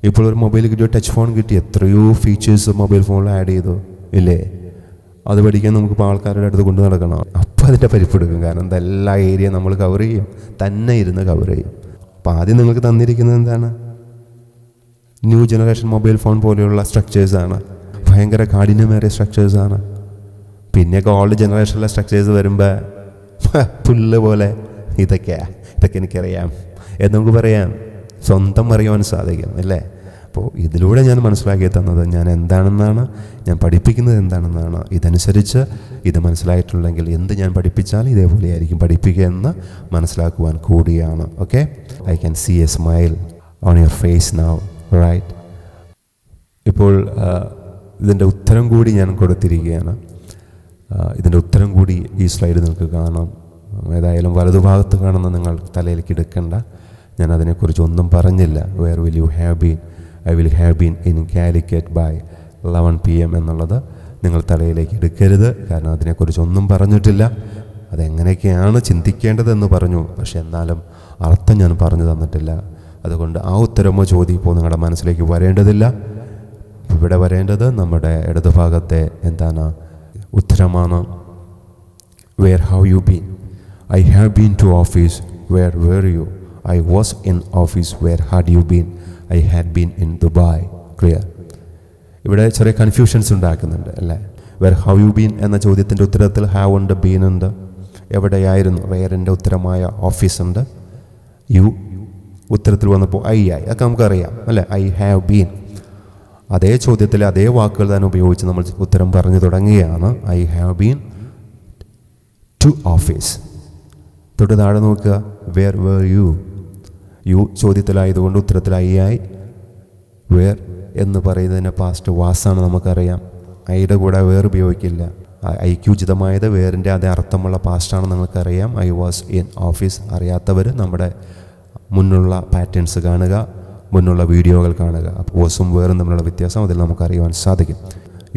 ഇപ്പോൾ ഒരു മൊബൈൽ കിട്ടിയോ, ടച്ച് ഫോൺ കിട്ടി, എത്രയോ ഫീച്ചേഴ്സ് മൊബൈൽ ഫോണിൽ ആഡ് ചെയ്തു ഇല്ലേ? അത് പഠിക്കാൻ നമുക്കിപ്പോൾ ആൾക്കാരുടെ അടുത്ത് കൊണ്ട് നടക്കണം. അപ്പോൾ അതിൻ്റെ പരിപ്പെടുക്കും. കാരണം എല്ലാ ഏരിയ നമ്മൾ കവർ ചെയ്യും, തന്നെ ഇരുന്ന് കവർ ചെയ്യും. അപ്പോൾ ആദ്യം നിങ്ങൾക്ക് തന്നിരിക്കുന്നത് എന്താണ്? ന്യൂ ജനറേഷൻ മൊബൈൽ ഫോൺ പോലെയുള്ള സ്ട്രക്ചേഴ്സാണ്. ഭയങ്കര കാഠിന്യമേറിയ സ്ട്രക്ചേഴ്സാണ്. പിന്നെയൊക്കെ ഓൾഡ് ജനറേഷനിലെ സ്ട്രക്ചേഴ്സ് വരുമ്പോൾ പുല്ല് പോലെ ഇതൊക്കെ എനിക്കറിയാം എന്ന് നമുക്ക് പറയാം. സ്വന്തം അറിയാൻ സാധിക്കും അല്ലേ? അപ്പോൾ ഇതിലൂടെ ഞാൻ മനസ്സിലാക്കി തന്നത് ഞാൻ എന്താണെന്നാണ്, ഞാൻ പഠിപ്പിക്കുന്നത് എന്താണെന്നാണ്. ഇതനുസരിച്ച് ഇത് മനസ്സിലായിട്ടുണ്ടെങ്കിൽ എന്ത് ഞാൻ പഠിപ്പിച്ചാൽ ഇതേപോലെ ആയിരിക്കും പഠിപ്പിക്കുക എന്ന് മനസ്സിലാക്കുവാൻ കൂടിയാണ്. Okay, I can see a smile on your face now, right? ഇപ്പോൾ ഇതിൻ്റെ ഉത്തരം കൂടി ഞാൻ കൊടുത്തിരിക്കുകയാണ്. ഇതിൻ്റെ ഉത്തരം കൂടി ഈ സ്ലൈഡ് നിങ്ങൾക്ക് കാണാം. ഏതായാലും വലതുഭാഗത്ത് കാണുന്ന നിങ്ങൾ തലയിലേക്ക് എടുക്കേണ്ട. ഞാൻ അതിനെക്കുറിച്ച് ഒന്നും പറഞ്ഞില്ല. Where will you have been? I will have been in Calicut by 11 PM എന്നുള്ളത് നിങ്ങൾ തലയിലേക്ക് എടുക്കരുത്. കാരണം അതിനെക്കുറിച്ച് ഒന്നും പറഞ്ഞിട്ടില്ല. അതെങ്ങനെയൊക്കെയാണ് ചിന്തിക്കേണ്ടതെന്ന് പറഞ്ഞു, പക്ഷെ എന്നാലും അർത്ഥം ഞാൻ പറഞ്ഞു തന്നിട്ടില്ല. അതുകൊണ്ട് ആ ഉത്തരമോ ചോദ്യമോ നിങ്ങളുടെ മനസ്സിലേക്ക് വരേണ്ടതില്ല. ഇവിടെ വരേണ്ടത് നമ്മുടെ ഇടതുഭാഗത്തെ എന്താണ് ഉത്തരമാണ്. Where have you been? I have been to office. Where where you? I was in office. Where had you been? I had been in Dubai. Clear? ഇവിടെ ചെറിയ കൺഫ്യൂഷൻസ് ഉണ്ടാക്കുന്നുണ്ട് അല്ലേ? വേർ ഹൗ യു ബീൻ എന്ന ചോദ്യത്തിൻ്റെ ഉത്തരത്തിൽ have ഉണ്ട്, been ഉണ്ട്. എവിടെയായിരുന്നു? വേറിൻ്റെ ഉത്തരമായ ഓഫീസ് ഉണ്ട്. യു ഉത്തരത്തിൽ വന്നപ്പോൾ ഐ ആയി. അതൊക്കെ നമുക്കറിയാം അല്ലേ? I have been. അതേ ചോദ്യത്തിലെ അതേ വാക്കുകൾ തന്നെ ഉപയോഗിച്ച് നമ്മൾ ഉത്തരം പറഞ്ഞു തുടങ്ങുകയാണ്. I have been to office. തൊട്ട് താഴെ നോക്കുക. Where where you? യു ചോദ്യത്തിലായതുകൊണ്ട് ഉത്തരത്തിൽ ഐ ആയി. വേർ എന്ന് പറയുന്നതിന് പാസ്റ്റ് വാസാണ്, നമുക്കറിയാം. ഐയുടെ കൂടെ വേർ ഉപയോഗിക്കില്ല. ഐക്ക് ഉചിതമായത് വേറിൻ്റെ അതേ അർത്ഥമുള്ള പാസ്റ്റാണ്, നമുക്കറിയാം. I was in office. അറിയാത്തവർ നമ്മുടെ മുന്നുള്ള പാറ്റേൺസ് കാണുക, മുന്നുള്ള വീഡിയോകൾ കാണുക. അപ്പോൾ വാസും വേറും തമ്മിലുള്ള വ്യത്യാസം അതിൽ നമുക്കറിയുവാൻ സാധിക്കും.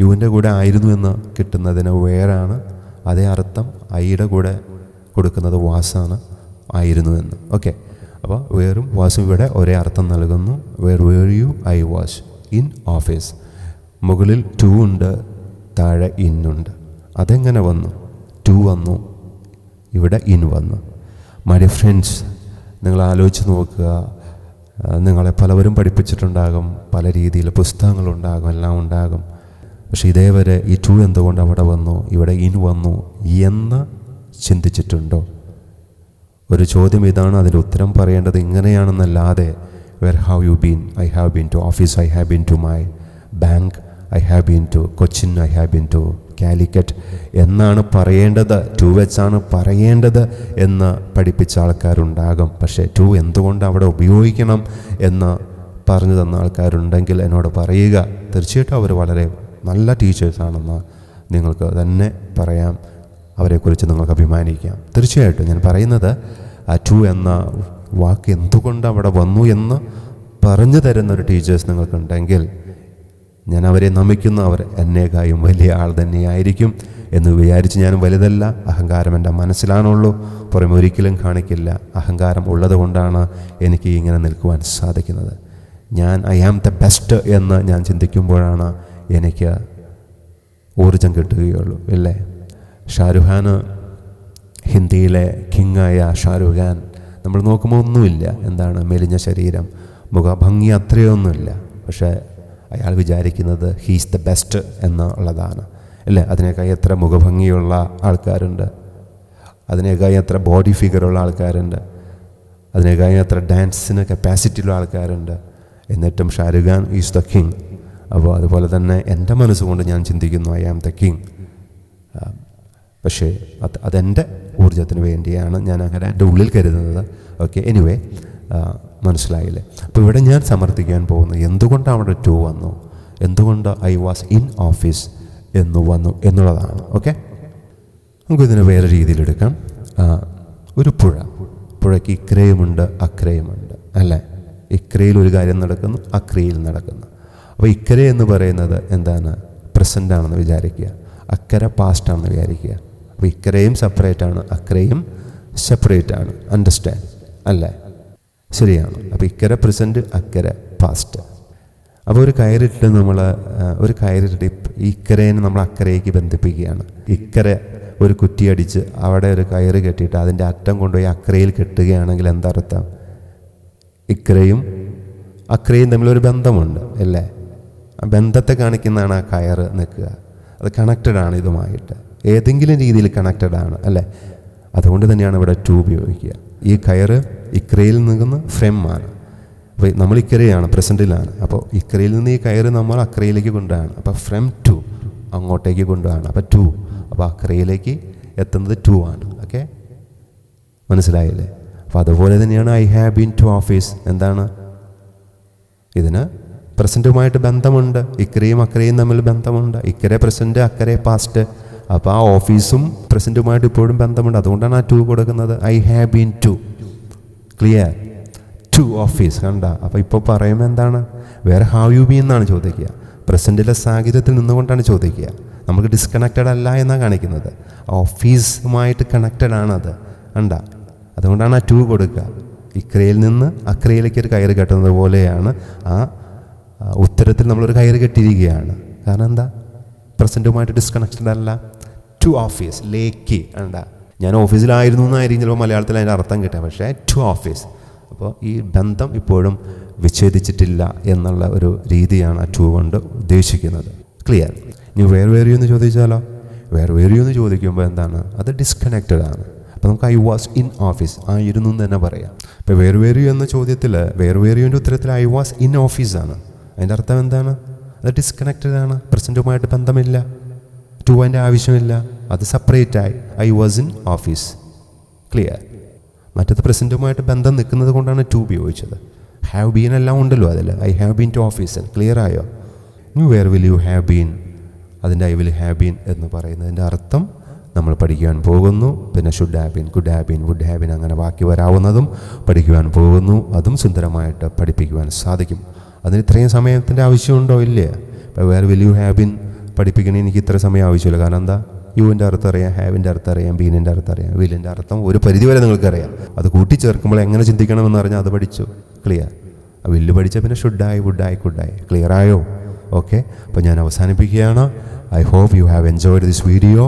യുവിൻ്റെ കൂടെ ആയിരുന്നു എന്ന് കിട്ടുന്നതിന് വേറാണ്. അതേ അർത്ഥം ഐയുടെ കൂടെ കൊടുക്കുന്നത് വാസാണ്, ആയിരുന്നു എന്ന്. ഓക്കെ, അപ്പോൾ വേറും വാസും ഇവിടെ ഒരേ അർത്ഥം നൽകുന്നു. Where where you? I was in office. മുകളിൽ ടു ഉണ്ട്, താഴെ ഇന്നുണ്ട്. അതെങ്ങനെ വന്നു? ടു വന്നു, ഇവിടെ ഇൻ വന്നു. മൈ ഡിയർ ഫ്രണ്ട്സ്, നിങ്ങൾ ആലോചിച്ച് നോക്കുക. നിങ്ങളെ പലവരും പഠിപ്പിച്ചിട്ടുണ്ടാകും, പല രീതിയിൽ പുസ്തകങ്ങളുണ്ടാകും, എല്ലാം ഉണ്ടാകും. പക്ഷേ ഇതേവരെ ഈ ടു എന്തുകൊണ്ട് അവിടെ വന്നു, ഇവിടെ ഇൻ വന്നു എന്ന് ചിന്തിച്ചിട്ടുണ്ടോ? ഒരു ചോദ്യം ഇതാണ്, അതിൻ്റെ ഉത്തരം പറയേണ്ടത് ഇങ്ങനെയാണെന്നല്ലാതെ where have you been? I have been to office. I have been to my bank. I have been to Cochin. I have been to Calicut എന്നാണ് പറയേണ്ടത്. ടു വെച്ചാണ് പറയേണ്ടത് എന്ന് പഠിപ്പിച്ച ആൾക്കാരുണ്ടാകും. പക്ഷേ ടു എന്തുകൊണ്ട് അവിടെ ഉപയോഗിക്കണം എന്ന് പറഞ്ഞു തന്ന ആൾക്കാരുണ്ടെങ്കിൽ എന്നോട് പറയുക. തീർച്ചയായിട്ടും അവർ വളരെ നല്ല ടീച്ചേഴ്സാണെന്ന് നിങ്ങൾക്ക് തന്നെ പറയാം. അവരെക്കുറിച്ച് നിങ്ങൾക്ക് അഭിമാനിക്കാം. തീർച്ചയായിട്ടും ഞാൻ പറയുന്നത് ആ ടു എന്ന വാക്ക് എന്തുകൊണ്ട് അവിടെ വന്നു എന്ന് പറഞ്ഞു തരുന്നൊരു ടീച്ചേഴ്സ് നിങ്ങൾക്കുണ്ടെങ്കിൽ ഞാൻ അവരെ നമിക്കുന്നു. അവർ എന്നേക്കായും വലിയ ആൾ തന്നെയായിരിക്കും എന്ന് വിചാരിച്ച് ഞാൻ വലുതല്ല. അഹങ്കാരം എൻ്റെ മനസ്സിലാണുള്ളൂ, പുറമെ ഒരിക്കലും കാണിക്കില്ല. അഹങ്കാരം ഉള്ളത് കൊണ്ടാണ് എനിക്ക് ഇങ്ങനെ നിൽക്കുവാൻ സാധിക്കുന്നത്. ഞാൻ ഐ ആം ദ ബെസ്റ്റ് എന്ന് ഞാൻ ചിന്തിക്കുമ്പോഴാണ് എനിക്ക് ഊർജം കിട്ടുകയുള്ളൂ, ഇല്ലേ? ഷാരൂഖ് ഖാൻ, ഹിന്ദിയിലെ കിങ്ങായ ഷാരൂഖ് ഖാൻ, നമ്മൾ നോക്കുമ്പോൾ ഒന്നുമില്ല, എന്താണ്, മെലിഞ്ഞ ശരീരം, മുഖഭംഗി അത്രയൊന്നുമില്ല. പക്ഷേ അയാൾ വിചാരിക്കുന്നത് ഹീസ് ദ ബെസ്റ്റ് എന്നുള്ളതാണ്, അല്ലേ? അതിനേക്കായി എത്ര മുഖഭംഗിയുള്ള ആൾക്കാരുണ്ട്, അതിനേക്കായി എത്ര ബോഡി ഫിഗറുള്ള ആൾക്കാരുണ്ട്, അതിനേക്കായി എത്ര ഡാൻസിന് കപ്പാസിറ്റിയുള്ള ആൾക്കാരുണ്ട്. എന്നിട്ടും Shahrukh Khan is the king. അപ്പോൾ അതുപോലെ തന്നെ എൻ്റെ മനസ്സുകൊണ്ട് ഞാൻ ചിന്തിക്കുന്നു ഐ ആം ദ കിങ്. പക്ഷേ അതെൻ്റെ ഊർജത്തിന് വേണ്ടിയാണ് ഞാൻ അങ്ങനെ എൻ്റെ ഉള്ളിൽ കരുതുന്നത്. ഓക്കെ, എനിവേ, മനസ്സിലായില്ലേ? അപ്പോൾ ഇവിടെ ഞാൻ സമർത്ഥിക്കാൻ പോകുന്നത് എന്തുകൊണ്ടാണ് അവിടെ ടു വന്നു, എന്തുകൊണ്ട് ഐ വാസ് ഇൻ ഓഫീസ് എന്ന് വന്നു എന്നുള്ളതാണ്. ഓക്കെ, നമുക്കിതിനെ വേറെ രീതിയിലെടുക്കാം. ഒരു പുഴയ്ക്ക് ഇക്രയുമുണ്ട് അക്രയുമുണ്ട്, അല്ലേ? ഇക്രയിൽ ഒരു കാര്യം നടക്കുന്നു, അക്രയിൽ നടക്കുന്നു. അപ്പോൾ ഇക്കര എന്ന് പറയുന്നത് എന്താണ്? പ്രസൻ്റ് ആണെന്ന് വിചാരിക്കുക, അക്കര പാസ്റ്റ് ആണെന്ന് വിചാരിക്കുക. അപ്പോൾ ഇക്കരയും സെപ്പറേറ്റാണ്, അക്കരയും സെപ്പറേറ്റാണ്. അണ്ടർസ്റ്റാൻഡ്, അല്ലേ? ശരിയാണ്. അപ്പോൾ ഇക്കര പ്രസൻറ്റ്, അക്കര പാസ്റ്റ്. അപ്പോൾ ഒരു കയറിട്ട് ഇക്കരേനെ നമ്മൾ അക്കരയ്ക്ക് ബന്ധിപ്പിക്കുകയാണ്. ഇക്കര ഒരു കുറ്റിയടിച്ച് അവിടെ ഒരു കയറ് കെട്ടിയിട്ട് അതിൻ്റെ അറ്റം കൊണ്ടുപോയി അക്കരയിൽ കെട്ടുകയാണെങ്കിൽ എന്തർത്ഥം? ഇക്കരയും അക്കരയും തമ്മിലൊരു ബന്ധമുണ്ട്, അല്ലേ? ആ ബന്ധത്തെ കാണിക്കുന്നതാണ് ആ കയറ് നിൽക്കുക. അത് കണക്റ്റഡ് ആണ് ഇതുമായിട്ട്, ഏതെങ്കിലും രീതിയിൽ കണക്റ്റഡ് ആണ്, അല്ലേ? അതുകൊണ്ട് തന്നെയാണ് ഇവിടെ ടു ഉപയോഗിക്കുക. ഈ കയറ് ഇക്കരയിൽ നിൽക്കുന്ന ഫ്രെമാണ്. അപ്പോൾ നമ്മൾ ഇക്കരയാണ്, പ്രസൻറ്റിലാണ്. അപ്പോൾ ഇക്കരയിൽ നിന്ന് ഈ കയറ് നമ്മൾ അക്കരയിലേക്ക് കൊണ്ടുപോവാണ്. അപ്പോൾ ഫ്രം ടു അങ്ങോട്ടേക്ക് കൊണ്ടുപോവാണ്. അപ്പോൾ ടു, അപ്പോൾ അക്കരയിലേക്ക് എത്തുന്നത് ടു ആണ്. ഓക്കെ, മനസ്സിലായില്ലേ? അപ്പോൾ അതുപോലെ തന്നെയാണ് I have been to office. എന്താണ്? ഇതിന് പ്രസൻറ്റുമായിട്ട് ബന്ധമുണ്ട്, ഇക്കരയും അക്കരയും തമ്മിൽ ബന്ധമുണ്ട്. ഇക്കര പ്രസൻറ്റ്, അക്കരെ പാസ്റ്റ്. അപ്പോൾ ആ ഓഫീസും പ്രസൻറ്റുമായിട്ട് ഇപ്പോഴും ബന്ധമുണ്ട്. അതുകൊണ്ടാണ് ആ ടു കൊടുക്കുന്നത്. I have been to, clear, to office. കണ്ട? അപ്പോൾ ഇപ്പോൾ പറയുമ്പോൾ എന്താണ്? വേറെ ഹാവ് യു ബീൻ എന്നാണ് ചോദിക്കുക. പ്രസൻറ്റിലെ സാഹചര്യത്തിൽ നിന്നുകൊണ്ടാണ് ചോദിക്കുക. നമുക്ക് ഡിസ്കണക്റ്റഡ് അല്ല എന്നാണ് കാണിക്കുന്നത്. ഓഫീസുമായിട്ട് കണക്റ്റഡ് ആണത്, കണ്ട? അതുകൊണ്ടാണ് ആ ടു കൊടുക്കുക. ഇക്കരയിൽ നിന്ന് അക്കരയിലേക്ക് ഒരു കയറ് കെട്ടുന്നത് പോലെയാണ് ആ ഉത്തരത്തിൽ നമ്മളൊരു കയറ് കെട്ടിയിരിക്കുകയാണ്. കാരണം എന്താ? പ്രസൻറ്റുമായിട്ട് ഡിസ്കണക്റ്റഡ് അല്ല. ടു ഓഫീസ്, ലേക്ക്. കണ്ട? ഞാൻ ഓഫീസിലായിരുന്നു എന്നായിരിക്കും ചിലപ്പോൾ മലയാളത്തിൽ അതിൻ്റെ അർത്ഥം കിട്ടുക, പക്ഷേ ടു ഓഫീസ്. അപ്പോൾ ഈ ബന്ധം ഇപ്പോഴും വിച്ഛേദിച്ചിട്ടില്ല എന്നുള്ള ഒരു രീതിയാണ് ആ ടു കൊണ്ട് ഉദ്ദേശിക്കുന്നത്. ക്ലിയർ? ഇനി വേറെ എന്ന് ചോദിച്ചാലോ? വേറെ എന്ന് ചോദിക്കുമ്പോൾ എന്താണ്? അത് ഡിസ്കണക്റ്റഡ് ആണ്. അപ്പോൾ നമുക്ക് ഐ വാസ് ഇൻ ഓഫീസ് ആയിരുന്നു എന്ന് തന്നെ പറയാം. ഇപ്പോൾ വേറെ എന്ന ചോദ്യത്തിൽ വേറെയുടെ ഉത്തരത്തിൽ ഐ വാസ് ഇൻ ഓഫീസാണ്. അതിൻ്റെ അർത്ഥം എന്താണ്? അത് ഡിസ്കണക്റ്റഡ് ആണ്, പ്രസൻറ്റുമായിട്ട് ബന്ധമില്ല, ടു അതിൻ്റെ ആവശ്യമില്ല, അത് സെപ്പറേറ്റായി. I was in office. Clear? മറ്റത് പ്രസൻറ്റുമായിട്ട് ബന്ധം നിൽക്കുന്നത് കൊണ്ടാണ് ടു ഉപയോഗിച്ചത്. ഹാവ് ബീൻ എല്ലാം ഉണ്ടല്ലോ അതിൽ. I have been to office. Clear ആയോ? ഇനി where will you have been, അതിൻ്റെ ഐ വിൽ ഹാവ് ബീൻ എന്ന് പറയുന്നതിൻ്റെ അർത്ഥം നമ്മൾ പഠിക്കുവാൻ പോകുന്നു. പിന്നെ should have been, could have been, would have been, അങ്ങനെ ബാക്കി വരാവുന്നതും പഠിക്കുവാൻ പോകുന്നു. അതും സുന്ദരമായിട്ട് പഠിപ്പിക്കുവാൻ സാധിക്കും. അതിന് ഇത്രയും സമയത്തിൻ്റെ ആവശ്യമുണ്ടോ? ഇല്ലേ? ഇപ്പോൾ where will you have been പഠിപ്പിക്കണേ എനിക്ക് ഇത്ര സമയം ആവശ്യമില്ല. കാരണം എന്താ? യുവിൻ്റെ അർത്ഥം അറിയാം, ഹാവിൻ്റെ അർത്ഥം അറിയാം, ബീനിൻ്റെ അർത്ഥം അറിയാം, വില്ലിൻ്റെ അർത്ഥം ഒരു പരിധിവരെ നിങ്ങൾക്കറിയാം. അത് കൂട്ടിച്ചേർക്കുമ്പോൾ എങ്ങനെ ചിന്തിക്കണമെന്ന് പറഞ്ഞാൽ അത് പഠിച്ചു. ക്ലിയർ? വില്ല് പഠിച്ചാൽ പിന്നെ ഷുഡായി, വുഡായി, കുഡായി. ക്ലിയർ ആയോ? ഓക്കെ, അപ്പോൾ ഞാൻ അവസാനിപ്പിക്കുകയാണ്. I hope you have enjoyed this video.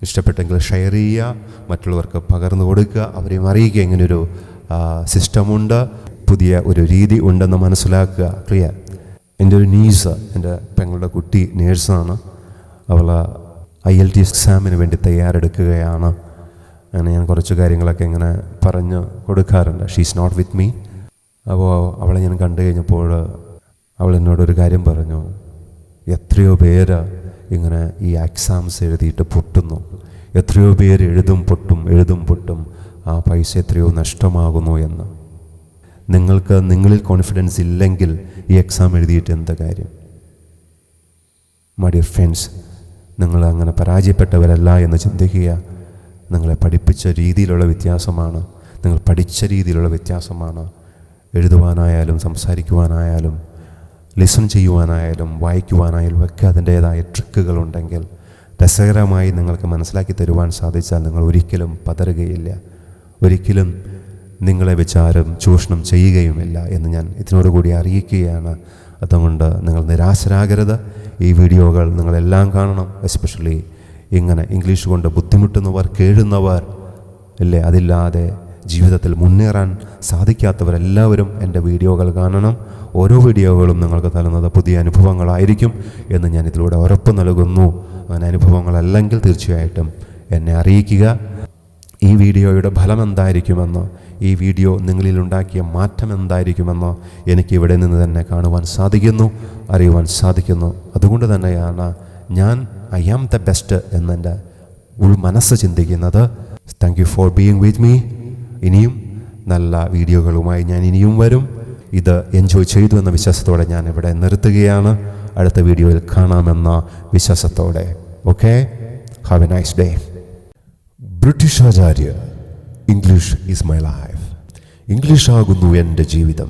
ഇഷ്ടപ്പെട്ടെങ്കിൽ ഷെയർ ചെയ്യുക, മറ്റുള്ളവർക്ക് പകർന്നു കൊടുക്കുക, അവരെയും അറിയിക്കുക ഇങ്ങനൊരു സിസ്റ്റമുണ്ട്, പുതിയ ഒരു രീതി ഉണ്ടെന്ന് മനസ്സിലാക്കുക. ക്ലിയർ? എൻ്റെ ഒരു നീസ്, എൻ്റെ പെങ്ങളുടെ കുട്ടി നേഴ്സാണ്. അവൾ IELTS എക്സാമിന് വേണ്ടി തയ്യാറെടുക്കുകയാണ്. അങ്ങനെ ഞാൻ കുറച്ച് കാര്യങ്ങളൊക്കെ ഇങ്ങനെ പറഞ്ഞ് കൊടുക്കാറുണ്ട്. She's not with me. അപ്പോൾ അവളെ ഞാൻ കണ്ടു കഴിഞ്ഞപ്പോൾ അവൾ എന്നോടൊരു കാര്യം പറഞ്ഞു. എത്രയോ പേര് ഇങ്ങനെ ഈ എക്സാംസ് എഴുതിയിട്ട് പൊട്ടുന്നു, എത്രയോ പേര് എഴുതും പൊട്ടും, ആ പൈസ എത്രയോ നഷ്ടമാകുന്നു എന്ന്. നിങ്ങൾക്ക് നിങ്ങളിൽ കോൺഫിഡൻസ് ഇല്ലെങ്കിൽ ഈ എക്സാം എഴുതിയിട്ട് എന്ത് കാര്യം? മൈ ഡിയർ ഫ്രണ്ട്സ്, നിങ്ങൾ അങ്ങനെ പരാജയപ്പെട്ടവരല്ല എന്ന് ചിന്തിക്കുക. നിങ്ങളെ പഠിപ്പിച്ച രീതിയിലുള്ള വ്യത്യാസമാണ്, നിങ്ങൾ പഠിച്ച രീതിയിലുള്ള വ്യത്യാസമാണ്. എഴുതുവാനായാലും സംസാരിക്കുവാനായാലും ലിസൺ ചെയ്യുവാനായാലും വായിക്കുവാനായാലും ഒക്കെ അതിൻ്റേതായ ട്രിക്കുകളുണ്ടെങ്കിൽ രസകരമായി നിങ്ങൾക്ക് മനസ്സിലാക്കി തരുവാൻ സാധിച്ചാൽ നിങ്ങൾ ഒരിക്കലും പതറുകയില്ല, ഒരിക്കലും നിങ്ങളെ വെച്ചാരും ചൂഷണം ചെയ്യുകയുമില്ല എന്ന് ഞാൻ ഇതിനോടുകൂടി അറിയിക്കുകയാണ്. അതുകൊണ്ട് നിങ്ങൾ നിരാശരാകരുത്. ഈ വീഡിയോകൾ നിങ്ങളെല്ലാം കാണണം. എസ്പെഷ്യലി ഇങ്ങനെ ഇംഗ്ലീഷ് കൊണ്ട് ബുദ്ധിമുട്ടുന്നവർ, കേഴുന്നവർ ഇല്ലേ, അതില്ലാതെ ജീവിതത്തിൽ മുന്നേറാൻ സാധിക്കാത്തവരെല്ലാവരും എൻ്റെ വീഡിയോകൾ കാണണം. ഓരോ വീഡിയോകളും നിങ്ങൾക്ക് തരുന്നത് പുതിയ അനുഭവങ്ങളായിരിക്കും എന്ന് ഞാൻ ഇതിലൂടെ ഉറപ്പ് നൽകുന്നു. അങ്ങനെ അനുഭവങ്ങളല്ലെങ്കിൽ തീർച്ചയായിട്ടും എന്നെ അറിയിക്കുക. ഈ വീഡിയോയുടെ ഫലം എന്തായിരിക്കുമെന്നോ, ഈ വീഡിയോ നിങ്ങളിലുണ്ടാക്കിയ മാറ്റം എന്തായിരിക്കുമെന്നോ എനിക്ക് ഇവിടെ നിന്ന് തന്നെ കാണുവാൻ സാധിക്കുന്നു, അറിയുവാൻ സാധിക്കുന്നു. അതുകൊണ്ട് തന്നെയാണ് ഞാൻ ഐ ആം ദ ബെസ്റ്റ് എന്നെൻ്റെ മനസ്സ് ചിന്തിക്കുന്നത്. Thank you for being with me. ഇനിയും നല്ല വീഡിയോകളുമായി ഞാൻ ഇനിയും വരും. ഇത് എൻജോയ് ചെയ്തു എന്ന വിശ്വാസത്തോടെ ഞാൻ ഇവിടെ നിർത്തുകയാണ്. അടുത്ത വീഡിയോയിൽ കാണാമെന്ന വിശ്വാസത്തോടെ. Okay, have A nice day. British Acharya, English is my life. English ആകുന്നു എൻ്റെ ജീവിതം.